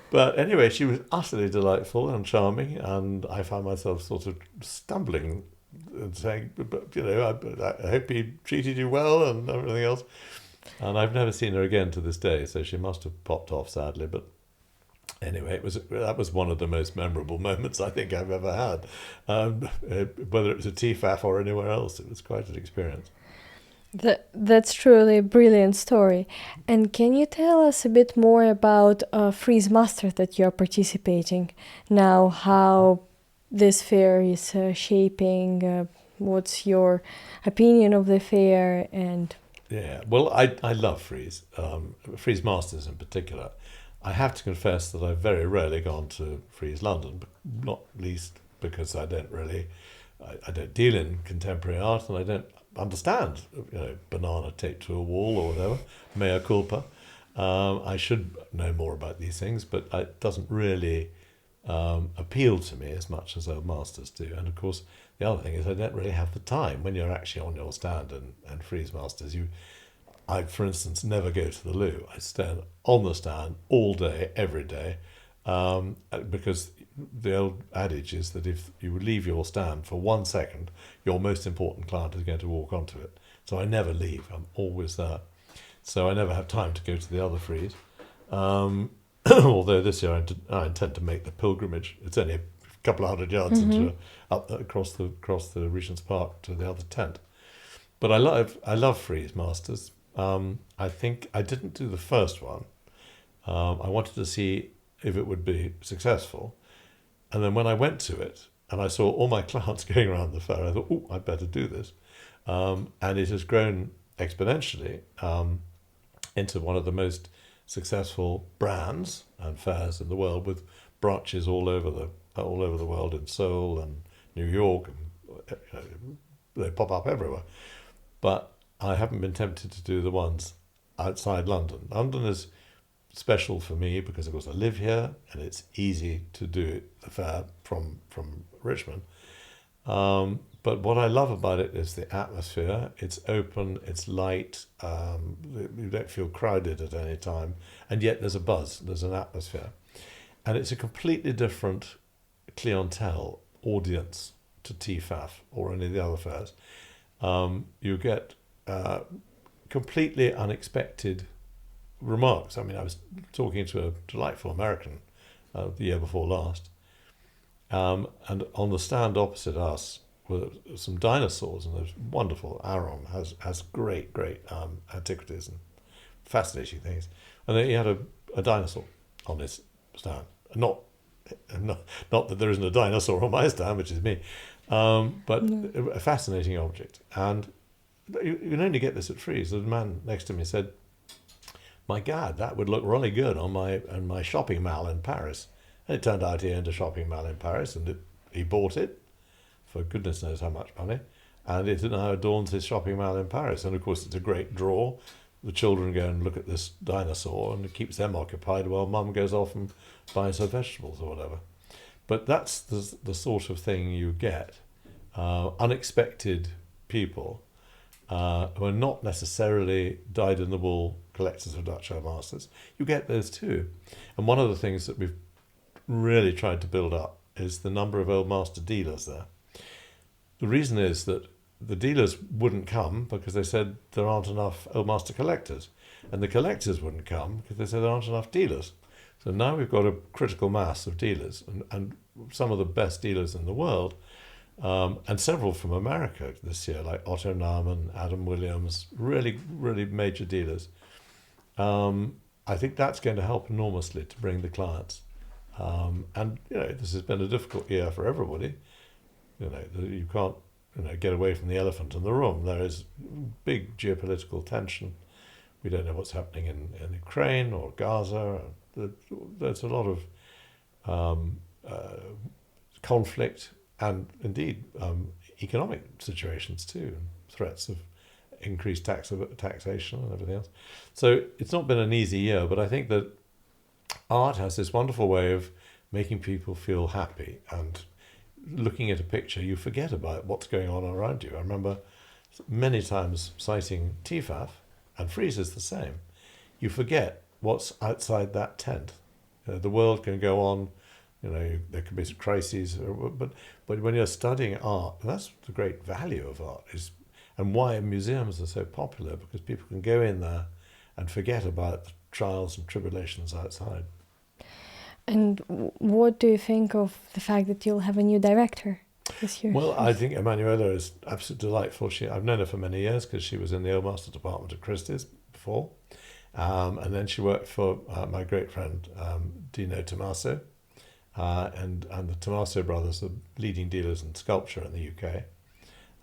But anyway, she was utterly delightful and charming, and I found myself sort of stumbling and saying, I hope he treated you well and everything else. And I've never seen her again to this day, so she must have popped off sadly. But anyway, that was one of the most memorable moments I think I've ever had. Whether it was a TFAF or anywhere else, it was quite an experience. That's truly a brilliant story. And can you tell us a bit more about Freeze Master that you're participating now, how this fair is shaping, what's your opinion of the fair, and Yeah, well, I love Freeze, Freeze Masters in particular. I have to confess that I've very rarely gone to Freeze London, not least because I don't deal in contemporary art and I don't understand, banana taped to a wall or whatever, mea culpa. I should know more about these things, but it doesn't really appeal to me as much as old masters do. And of course, the other thing is I don't really have the time when you're actually on your stand and freeze masters. I, for instance, never go to the loo. I stand on the stand all day, every day, because the old adage is that if you leave your stand for 1 second, your most important client is going to walk onto it. So I never leave. I'm always there. So I never have time to go to the other freeze. Although this year I intend to make the pilgrimage. It's only a couple of 100 yards across the Regent's Park to the other tent. But I love Freeze Masters. I think I didn't do the first one. I wanted to see if it would be successful. And then when I went to it and I saw all my clients going around the fair, I thought, oh, I'd better do this. And it has grown exponentially into one of the most successful brands and fairs in the world, with branches all over the world, in Seoul and New York, and they pop up everywhere. But I haven't been tempted to do the ones outside London. London is special for me because, of course, I live here and it's easy to do the fair from Richmond. But what I love about it is the atmosphere. It's open, it's light, you don't feel crowded at any time, and yet there's a buzz, there's an atmosphere. And it's a completely different clientele, audience to TFAF or any of the other fairs. You get completely unexpected remarks. I mean, I was talking to a delightful American the year before last, and on the stand opposite us were some dinosaurs, and there's wonderful. Aron has great antiquities and fascinating things, and then he had a dinosaur on his stand. Not that there isn't a dinosaur on my stand, which is me, but a fascinating object. And you can only get this at Freeze. The man next to me said, "My God, that would look really good on my shopping mall in Paris." And it turned out he owned a shopping mall in Paris, and he bought it for goodness knows how much money, and it now adorns his shopping mall in Paris. And of course, it's a great draw. The children go and look at this dinosaur, and it keeps them occupied while Mum goes off and buys her vegetables or whatever. But that's the sort of thing you get. Unexpected people who are not necessarily dyed-in-the-wool collectors of Dutch old masters. You get those too. And one of the things that we've really tried to build up is the number of old master dealers there. The reason is that the dealers wouldn't come because they said there aren't enough old master collectors, and the collectors wouldn't come because they said there aren't enough dealers. So now we've got a critical mass of dealers, and some of the best dealers in the world, and several from America this year, like Otto Naumann, Adam Williams, really major dealers. I think that's going to help enormously to bring the clients. And this has been a difficult year for everybody. You can't get away from the elephant in the room. There is big geopolitical tension. We don't know what's happening in Ukraine or Gaza. There's a lot of conflict and indeed economic situations too, and threats of increased taxation and everything else. So it's not been an easy year, but I think that art has this wonderful way of making people feel happy, and looking at a picture, you forget about what's going on around you. I remember many times citing TFAF, and Freeze is the same. You forget what's outside that tent. The world can go on, there can be crises, but when you're studying art, and that's the great value of art, and why museums are so popular, because people can go in there and forget about the trials and tribulations outside. And what do you think of the fact that you'll have a new director Is here. Well, I think Emanuela is absolutely delightful. I've known her for many years because she was in the Old Master department at Christie's before. And then she worked for my great friend, Dino Tomaso. And the Tomaso brothers, the leading dealers in sculpture in the UK,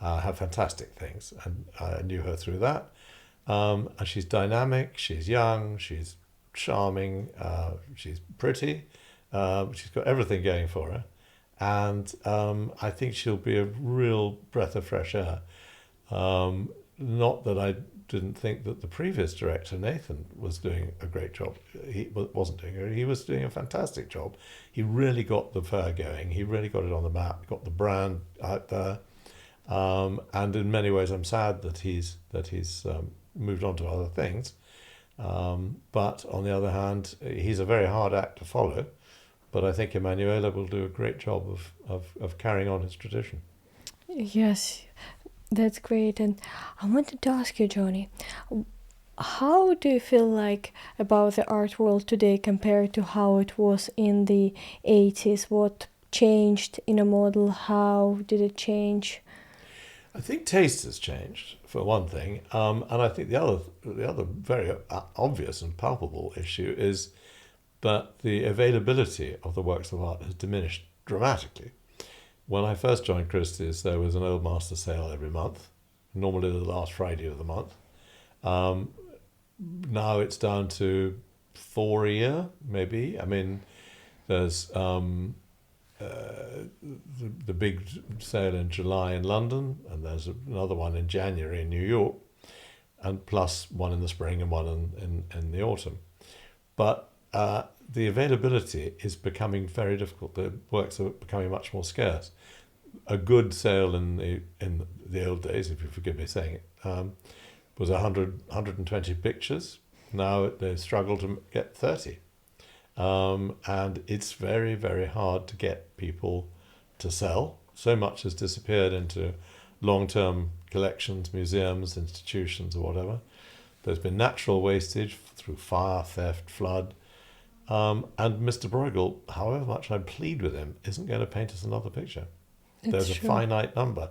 have fantastic things. And I knew her through that. And she's dynamic, she's young, she's charming, she's pretty. She's got everything going for her. And I think she'll be a real breath of fresh air. Not that I didn't think that the previous director, Nathan, was doing a great job. He wasn't doing it. He was doing a fantastic job. He really got the fair going. He really got it on the map, got the brand out there. And in many ways, I'm sad that he's moved on to other things. But on the other hand, he's a very hard act to follow. But I think Emanuela will do a great job of carrying on his tradition. Yes, that's great. And I wanted to ask you, Johnny, how do you feel like about the art world today compared to how it was in the 80s? What changed in a model? How did it change? I think taste has changed, for one thing. And I think the other very obvious and palpable issue is that the availability of the works of art has diminished dramatically. When I first joined Christie's, there was an Old Master sale every month, normally the last Friday of the month. Now it's down to 4 a year, maybe. I mean, there's the big sale in July in London, and there's another one in January in New York, and plus one in the spring and one in the autumn. But the availability is becoming very difficult. The works are becoming much more scarce. A good sale in the old days, if you forgive me saying it, was 120 pictures. Now they struggle to get 30. And it's very, very hard to get people to sell. So much has disappeared into long-term collections, museums, institutions, or whatever. There's been natural wastage through fire, theft, flood. And Mr. Bruegel, however much I plead with him, isn't going to paint us another picture. There's a finite number.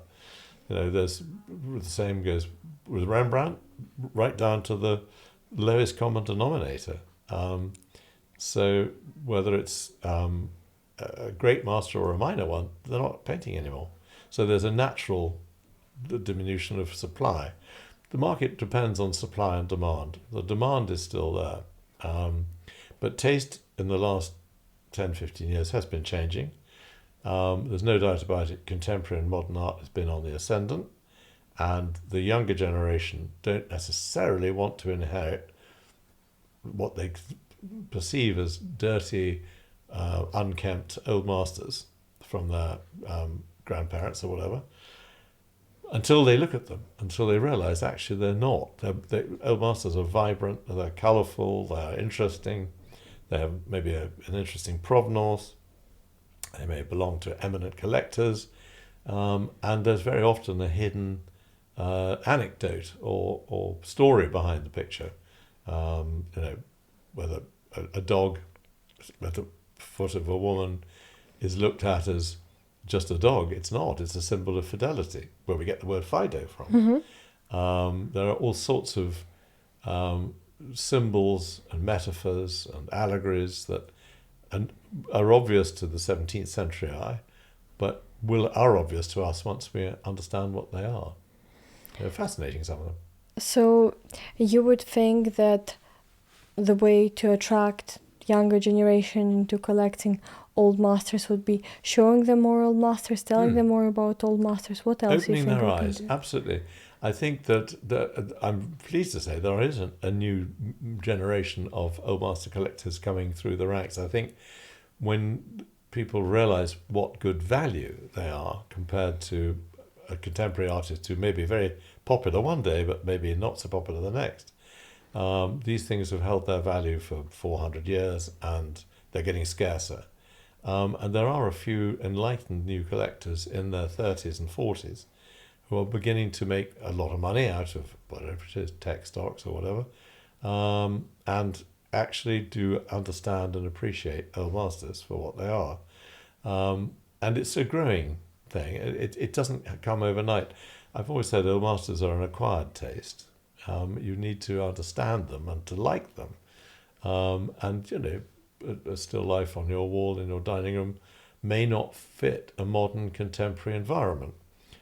There's the same goes with Rembrandt, right down to the lowest common denominator. So whether it's a great master or a minor one, they're not painting anymore. So there's a natural diminution of supply. The market depends on supply and demand. The demand is still there. But taste in the last 10, 15 years has been changing. There's no doubt about it. Contemporary and modern art has been on the ascendant. And the younger generation don't necessarily want to inherit what they perceive as dirty, unkempt old masters from their grandparents or whatever, until they look at them, until they realise actually they're not. Old masters are vibrant, they're colourful, they're interesting, they have maybe an interesting provenance, they may belong to eminent collectors, and there's very often a hidden anecdote or story behind the picture. Whether a dog at the foot of a woman is looked at as just a dog. It's not. It's a symbol of fidelity, where we get the word Fido from. There are all sorts of symbols and metaphors and allegories that are obvious to the 17th century eye, but are obvious to us once we understand what they are. They're fascinating, some of them. So you would think that the way to attract younger generation into collecting old masters would be showing them more old masters, telling them more about old masters. What else Opening you think their we can eyes, do? absolutely. I think that I'm pleased to say there is a new generation of old master collectors coming through the ranks. I think when people realise what good value they are compared to a contemporary artist who may be very popular one day but maybe not so popular the next, these things have held their value for 400 years and they're getting scarcer. And there are a few enlightened new collectors in their 30s and 40s who are beginning to make a lot of money out of whatever it is, tech stocks or whatever, and actually do understand and appreciate old masters for what they are. And it's a growing thing. It doesn't come overnight. I've always said old masters are an acquired taste. You need to understand them and to like them. And, you know, a still life on your wall in your dining room may not fit a modern contemporary environment,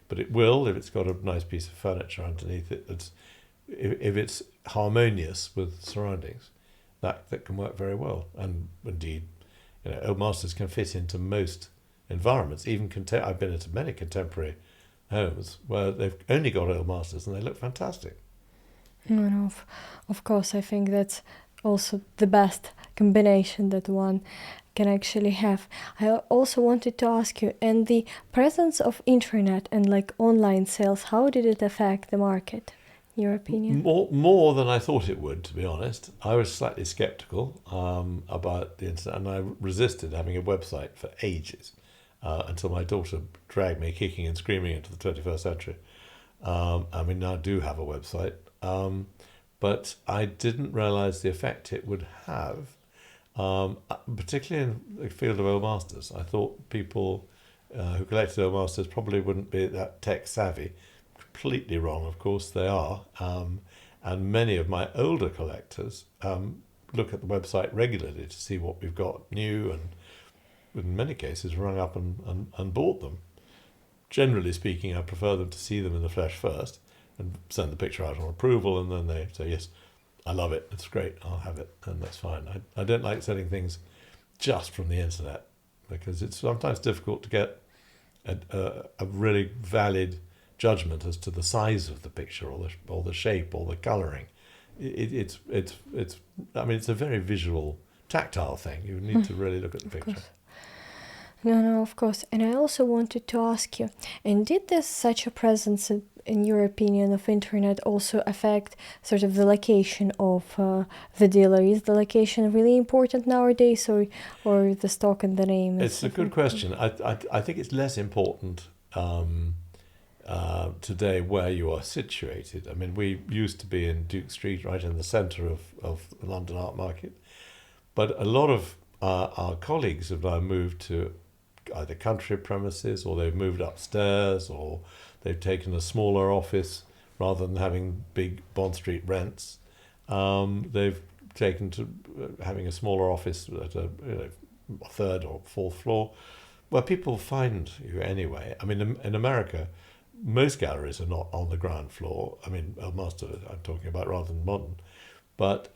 but it will if it's got a nice piece of furniture underneath it. If it's harmonious with surroundings, that can work very well. And indeed, you know, old masters can fit into most environments. Even I've been into many contemporary homes where they've only got old masters and they look fantastic. No, of course, I think that's also the best combination that one can actually have. I also wanted to ask you, and the presence of internet and like online sales, how did it affect the market, in your opinion? More than I thought it would, to be honest. I was slightly skeptical about the internet, and I resisted having a website for ages until my daughter dragged me kicking and screaming into the 21st century. And we now do have a website. But I didn't realise the effect it would have, particularly in the field of old masters. I thought people who collected old masters probably wouldn't be that tech savvy. Completely wrong, of course, they are. And many of my older collectors look at the website regularly to see what we've got new, and in many cases rung up and bought them. Generally speaking, I prefer them to see them in the flesh first and send the picture out on approval, and then they say, yes, I love it, it's great, I'll have it, and that's fine. I don't like selling things just from the internet because it's sometimes difficult to get a really valid judgment as to the size of the picture or the shape or the colouring. It's I mean, it's a very visual, tactile thing. You need to really look at the picture. No, of course. And I also wanted to ask you, and did this such a presence, in your opinion, of internet also affect sort of the location of the dealer? Is the location really important nowadays, or the stock and the name? It's a good question. I think it's less important today where you are situated. I mean, we used to be in Duke Street, right in the centre of the London art market, but a lot of our colleagues have now moved to either country premises, or they've moved upstairs, or they've taken a smaller office rather than having big Bond Street rents. They've taken to having a smaller office at a third or fourth floor, where people find you anyway. I mean, in America, most galleries are not on the ground floor. I mean, El Master I'm talking about rather than modern, but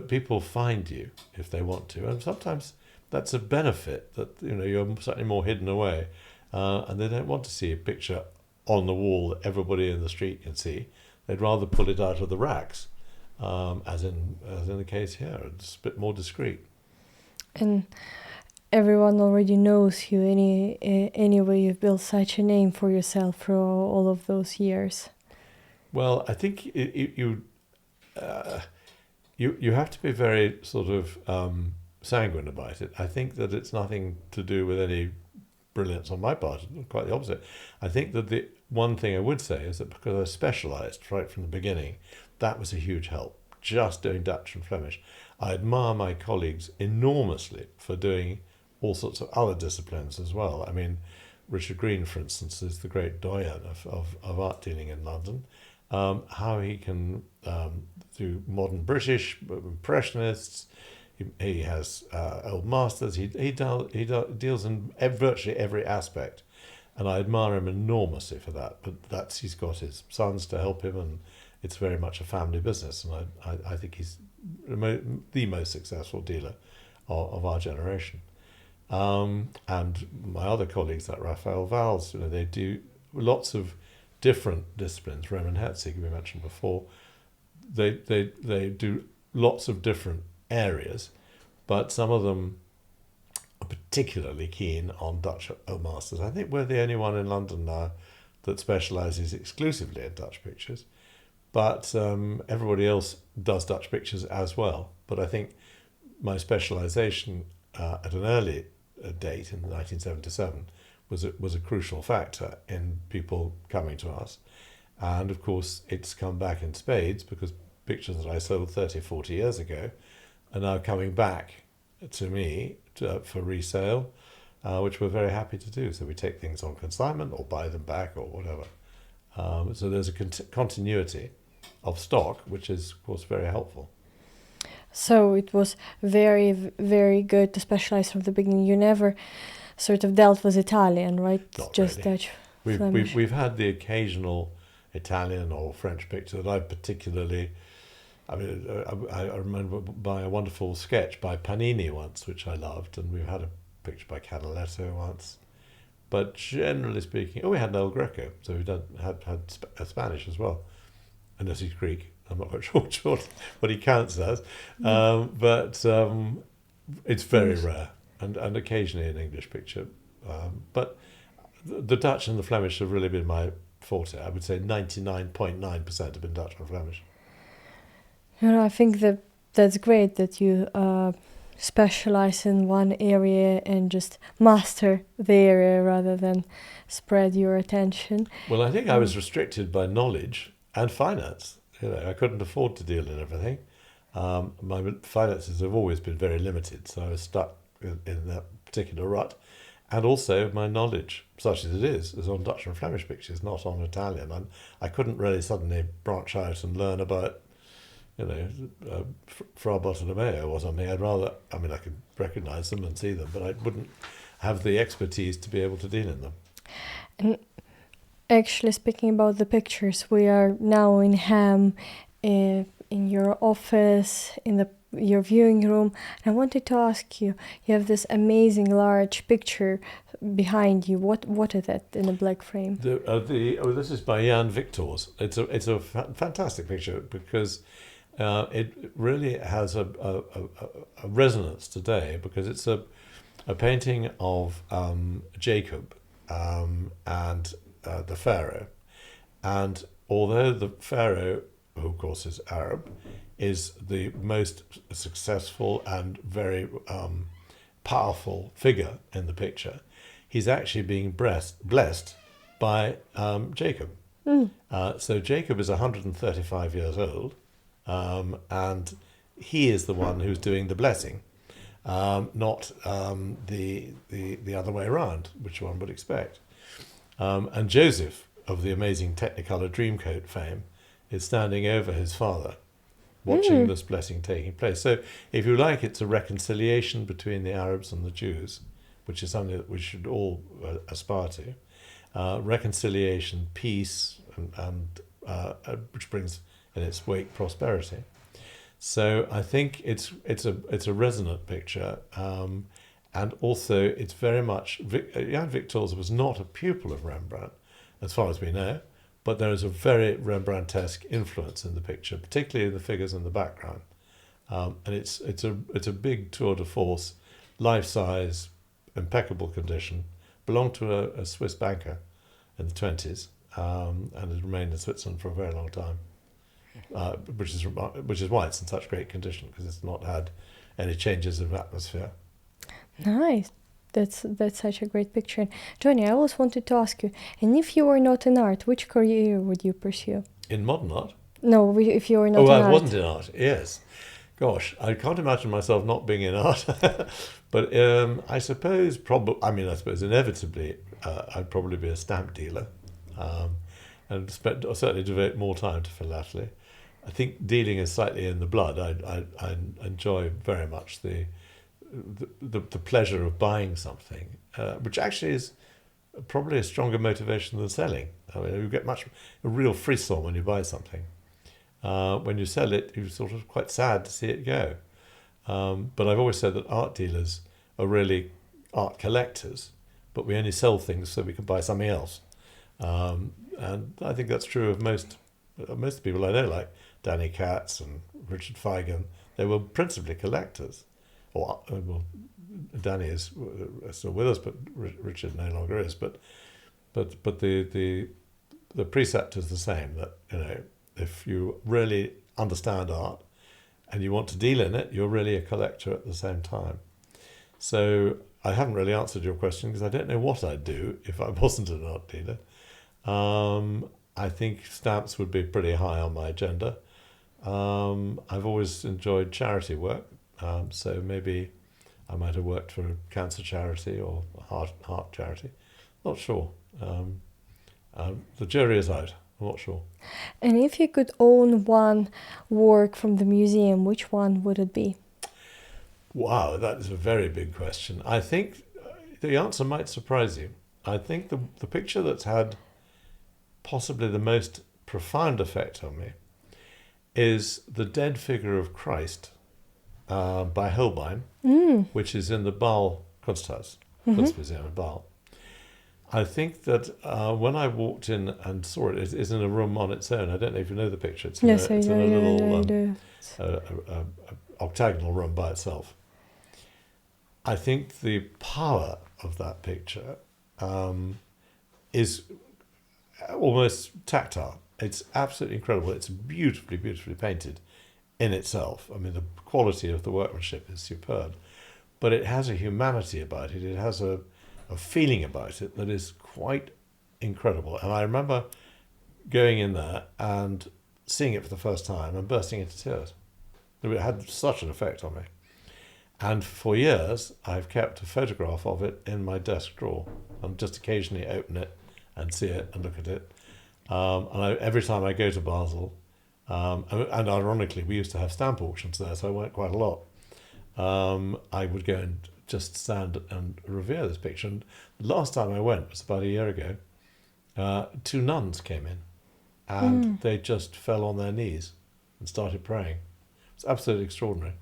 people find you if they want to, and sometimes that's a benefit, that you're slightly more hidden away, and they don't want to see a picture on the wall that everybody in the street can see. They'd rather pull it out of the racks, as in the case here. It's a bit more discreet. And everyone already knows you anyway. You've built such a name for yourself for all of those years. Well, I think you have to be very sort of sanguine about it. I think that it's nothing to do with any brilliance on my part, quite the opposite. I think that the one thing I would say is that because I specialised right from the beginning, that was a huge help, just doing Dutch and Flemish. I admire my colleagues enormously for doing all sorts of other disciplines as well. I mean, Richard Green, for instance, is the great doyen of art dealing in London. How he can do modern British, Impressionists. He has old masters. He deals in virtually every aspect, and I admire him enormously for that. But he's got his sons to help him, and it's very much a family business. And I think he's the most successful dealer of our generation. And my other colleagues like Raphael Valls, they do lots of different disciplines. Roman Herzig, we mentioned before, they do lots of different areas, but some of them are particularly keen on Dutch old masters. I think we're the only one in London now that specialises exclusively in Dutch pictures, but everybody else does Dutch pictures as well. But I think my specialisation at an early date in 1977 was a crucial factor in people coming to us. And of course it's come back in spades, because pictures that I sold 30, 40 years ago are now coming back to me for resale. which we're very happy to do. So we take things on consignment or buy them back or whatever. So there's a continuity of stock, which is, of course, very helpful. So it was very, very good to specialize from the beginning. You never sort of dealt with Italian, right? Not Just really. Dutch, Flemish. We've had the occasional Italian or French picture that I particularly. I mean, I remember buying a wonderful sketch by Panini once, which I loved, and we've had a picture by Canaletto once. But generally speaking, we had El Greco, so we had Spanish as well, unless he's Greek. I'm not quite sure what he counts as, but it's very rare, and occasionally an English picture. But the Dutch and the Flemish have really been my forte. I would say 99.9% have been Dutch and Flemish. I think that's great that you specialize in one area and just master the area rather than spread your attention. Well, I think I was restricted by knowledge and finance. I couldn't afford to deal in everything. My finances have always been very limited, so I was stuck in that particular rut. And also my knowledge, such as it is on Dutch and Flemish pictures, not on Italian. I couldn't really suddenly branch out and learn about, Fra Bartolomeo or something. I could recognise them and see them, but I wouldn't have the expertise to be able to deal in them. And actually, speaking about the pictures, we are now in Ham, in your office, in your viewing room. And I wanted to ask you, you have this amazing large picture behind you. What is that in a black frame? This is by Jan Victors. It's a fantastic picture because it really has a resonance today, because it's a painting of Jacob and the Pharaoh. And although the Pharaoh, who of course is Arab, is the most successful and very powerful figure in the picture, he's actually being blessed by Jacob. So Jacob is 135 years old, and he is the one who's doing the blessing, not the other way around, which one would expect. And Joseph, of the amazing Technicolor Dreamcoat fame, is standing over his father, watching this blessing taking place. So, if you like, it's a reconciliation between the Arabs and the Jews, which is something that we should all aspire to. Reconciliation, peace, and which brings in its wake prosperity. So I think it's a resonant picture, and also it's very much. Jan Victors was not a pupil of Rembrandt, as far as we know, but there is a very Rembrandtesque influence in the picture, particularly in the figures in the background, and it's a big tour de force, life size, impeccable condition. Belonged to a Swiss banker in the 1920s, and has remained in Switzerland for a very long time. Which is why it's in such great condition, because it's not had any changes of atmosphere. Nice. That's such a great picture. Johnny, I always wanted to ask you, and if you were not in art, which career would you pursue? In modern art? No, if you were not in art. Oh, I wasn't in art, yes. Gosh, I can't imagine myself not being in art. But I suppose inevitably I'd probably be a stamp dealer, and certainly devote more time to philately. I think dealing is slightly in the blood. I enjoy very much the pleasure of buying something, which actually is probably a stronger motivation than selling. I mean, you get a real frisson when you buy something. When you sell it, you're sort of quite sad to see it go. But I've always said that art dealers are really art collectors, but we only sell things so we can buy something else. And I think that's true of most people I know, like Danny Katz and Richard Feigen. They were principally collectors. Danny is still with us, but Richard no longer is. But the precept is the same, that if you really understand art and you want to deal in it, you're really a collector at the same time. So I haven't really answered your question, because I don't know what I'd do if I wasn't an art dealer. I think stamps would be pretty high on my agenda. I've always enjoyed charity work, so maybe I might have worked for a cancer charity or a heart charity. Not sure. The jury is out. I'm not sure. And if you could own one work from the museum, which one would it be? Wow, that is a very big question. I think the answer might surprise you. I think the picture that's had possibly the most profound effect on me is the dead figure of Christ by Holbein, which is in the Basel Kunsthaus, Kunstmuseum in Basel. I think that when I walked in and saw it, it's in a room on its own. I don't know if you know the picture. It's in Yes, a, I it's do. in a little I do. a octagonal room by itself. I think the power of that picture is almost tactile. It's absolutely incredible. It's beautifully, beautifully painted in itself. I mean, the quality of the workmanship is superb, but it has a humanity about it. It has a feeling about it that is quite incredible. And I remember going in there and seeing it for the first time and bursting into tears. It had such an effect on me. And for years, I've kept a photograph of it in my desk drawer and just occasionally open it and see it and look at it. Every time I go to Basel, and ironically, we used to have stamp auctions there, so I went quite a lot. I would go and just stand and revere this picture. And the last time I went was about a year ago. 2 nuns came in, and they just fell on their knees and started praying. It's absolutely extraordinary.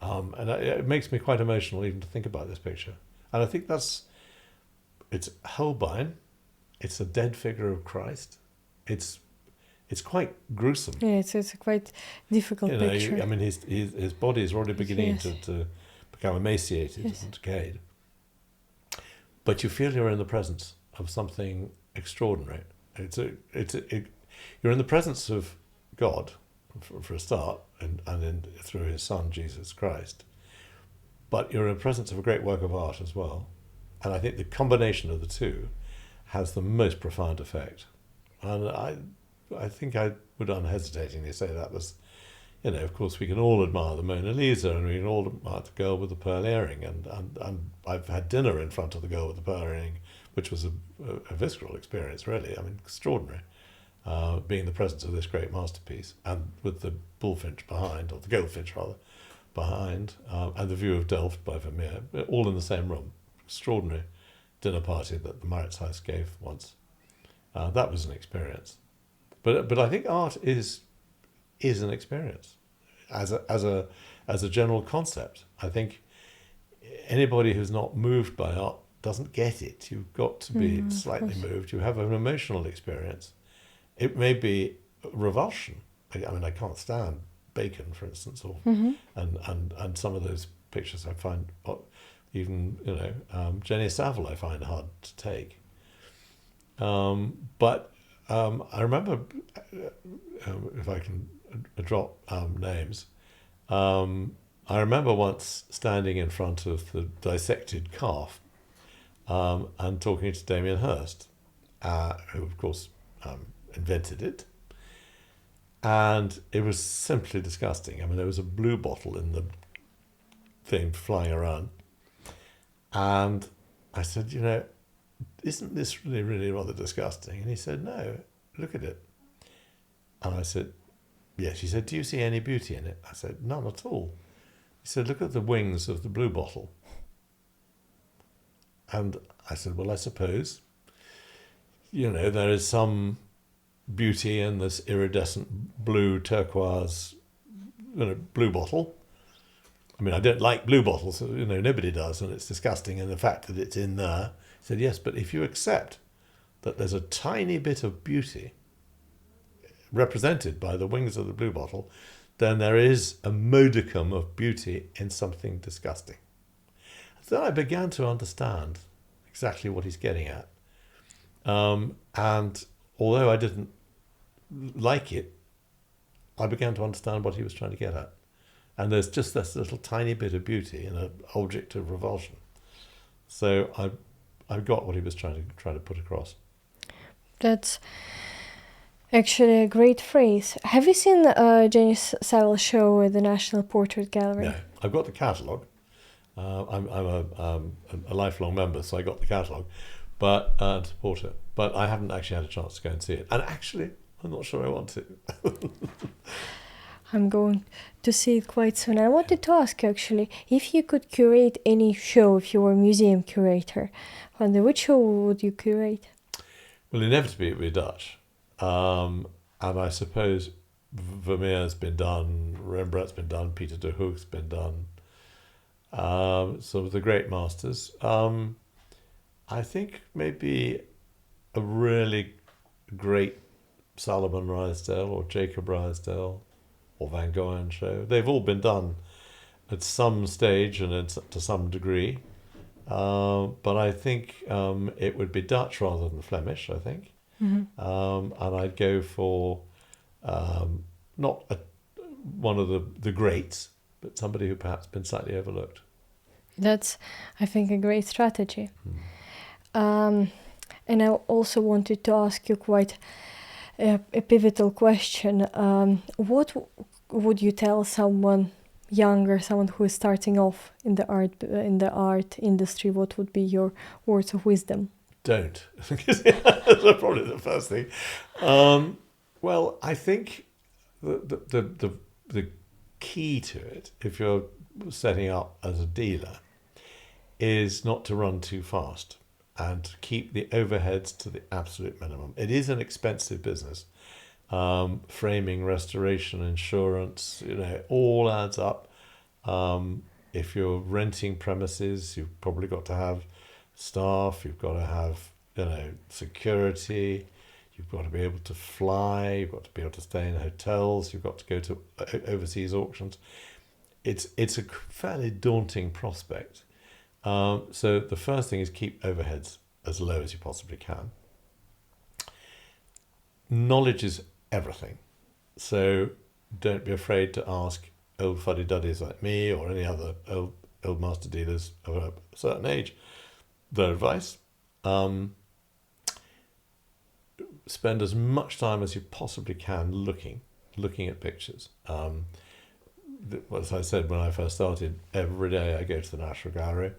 And it makes me quite emotional even to think about this picture. And I think it's Holbein, it's a dead figure of Christ. It's quite gruesome. Yeah, it's a quite difficult picture. I mean, his body is already beginning to become emaciated and decayed. But you feel you're in the presence of something extraordinary. You're in the presence of God, for a start, and through his son, Jesus Christ. But you're in the presence of a great work of art as well. And I think the combination of the two has the most profound effect. And I think I would unhesitatingly say that was, of course, we can all admire the Mona Lisa and we can all admire the girl with the pearl earring. And I've had dinner in front of the girl with the pearl earring, which was a visceral experience, really. I mean, extraordinary. Being in the presence of this great masterpiece and with the bullfinch behind, or the goldfinch rather, behind, and the view of Delft by Vermeer, all in the same room. Extraordinary dinner party that the Mauritshuis gave once. That was an experience. But I think art is an experience as a general concept. I think anybody who's not moved by art doesn't get it. You've got to be slightly moved. You have an emotional experience. It may be revulsion. I mean, I can't stand Bacon, for instance, or and some of those pictures I find, even Jenny Savile I find hard to take. But I remember, if I can drop names, I remember once standing in front of the dissected calf and talking to Damien Hirst, who of course invented it. And it was simply disgusting. I mean, there was a blue bottle in the thing flying around. And I said, isn't this really, really rather disgusting? And he said, no, look at it. And I said, yes. He said, do you see any beauty in it? I said, none at all. He said, look at the wings of the blue bottle. And I said, well, I suppose, there is some beauty in this iridescent blue turquoise, blue bottle. I mean, I don't like blue bottles, nobody does, and it's disgusting. And the fact that it's in there, he said, yes, but if you accept that there's a tiny bit of beauty represented by the wings of the blue bottle, then there is a modicum of beauty in something disgusting. So I began to understand exactly what he's getting at. And although I didn't like it, I began to understand what he was trying to get at. And there's just this little tiny bit of beauty in an object of revulsion. So I got what he was trying to put across. That's actually a great phrase. Have you seen Jenny Savile's show at the National Portrait Gallery? No, I've got the catalogue. I'm a lifelong member, so I got the catalogue, but to support it. But I haven't actually had a chance to go and see it. And actually, I'm not sure I want to. I'm going to see it quite soon. I wanted to ask you actually, if you could curate any show, if you were a museum curator, which show would you curate? Well, inevitably it would be Dutch. And I suppose Vermeer's been done, Rembrandt's been done, Peter de Hoog's been done. Some of the great masters. I think maybe a really great Salomon Ruysdael or Jacob Ruysdael or Van Gogh show. They've all been done at some stage and to some degree. But I think it would be Dutch rather than Flemish, I think. And I'd go for not one of the greats, but somebody who perhaps been slightly overlooked. That's, I think, a great strategy. And I also wanted to ask you quite a pivotal question. What would you tell someone younger, someone who is starting off in the art industry? What would be your words of wisdom? Don't. That's probably the first thing. Well, I think the key to it, if you're setting up as a dealer, is not to run too fast and to keep the overheads to the absolute minimum. It is an expensive business. Framing, restoration, insurance, all adds up. If you're renting premises, you've probably got to have staff, you've got to have, security, you've got to be able to fly, you've got to be able to stay in hotels, you've got to go to overseas auctions. It's a fairly daunting prospect. So the first thing is keep overheads as low as you possibly can. Knowledge is everything. So don't be afraid to ask old fuddy-duddies like me or any other old master dealers of a certain age their advice. Spend as much time as you possibly can looking at pictures. As I said when I first started, every day I go to the National Gallery,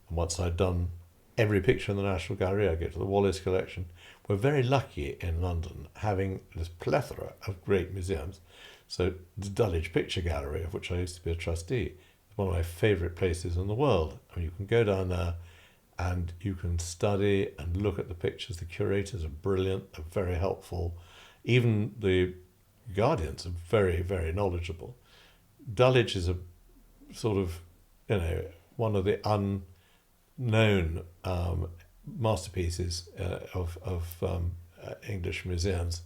and once I'd done every picture in the National Gallery, I go to the Wallace collection. We're very lucky in London having this plethora of great museums. So the Dulwich Picture Gallery, of which I used to be a trustee, is one of my favourite places in the world. I mean, you can go down there and you can study and look at the pictures. The curators are brilliant, they're very helpful. Even the guardians are very, very knowledgeable. Dulwich is a sort of, one of the unknown masterpieces of English museums.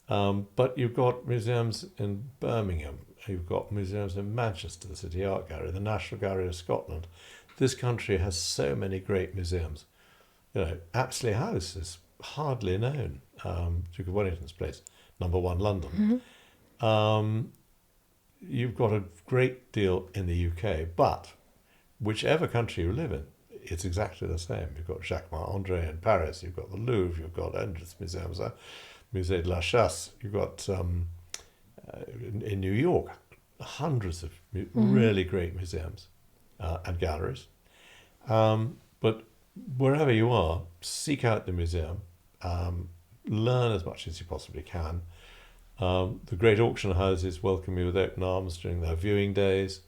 But you've got museums in Birmingham, you've got museums in Manchester, the City Art Gallery, the National Gallery of Scotland. This country has so many great museums. Apsley House is hardly known. Duke of Wellington's place, number 1 London. You've got a great deal in the UK, but whichever country you live in, it's exactly the same. You've got Jacques-André in Paris, you've got the Louvre, you've got endless museums there. Musée de la Chasse, you've got in New York, hundreds of really great museums and galleries. But wherever you are, seek out the museum, learn as much as you possibly can. The great auction houses welcome you with open arms during their viewing days.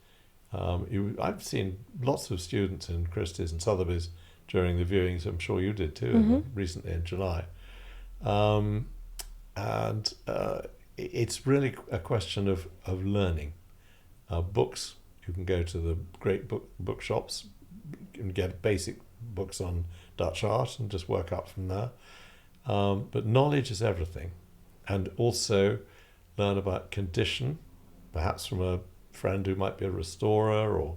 I've seen lots of students in Christie's and Sotheby's during the viewings. I'm sure you did too, recently in July. And it's really a question of learning. Books, you can go to the great bookshops and get basic books on Dutch art and just work up from there. But knowledge is everything. And also learn about condition, perhaps from a friend who might be a restorer, or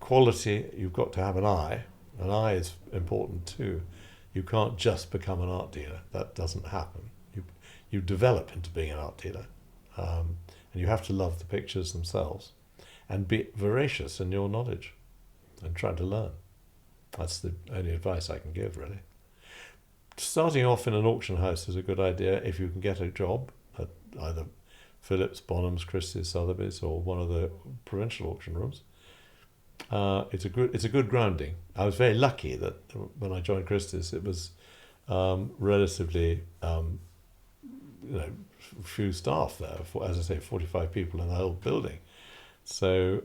quality. You've got to have an eye. An eye is important too. You can't just become an art dealer. That doesn't happen. You develop into being an art dealer. And you have to love the pictures themselves and be voracious in your knowledge and try to learn. That's the only advice I can give, really. Starting off in an auction house is a good idea if you can get a job at either Phillips, Bonhams, Christie's, Sotheby's, or one of the provincial auction rooms. it's a good grounding. I was very lucky that when I joined Christie's, it was relatively few staff there. As I say, 45 people in the whole building. So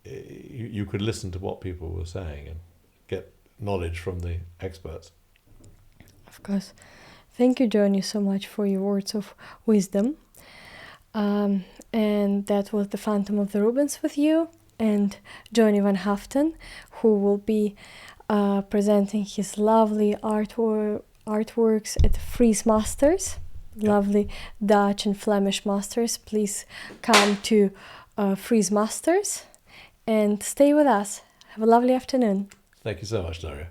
you could listen to what people were saying and get knowledge from the experts. Of course. Thank you, Johnny, so much for your words of wisdom. And that was the Phantom of the Rubens with you, and Johnny Van Haeften, who will be presenting his lovely artworks at Frieze Masters, lovely Dutch and Flemish masters. Please come to Frieze Masters and stay with us. Have a lovely afternoon. Thank you so much, Daria.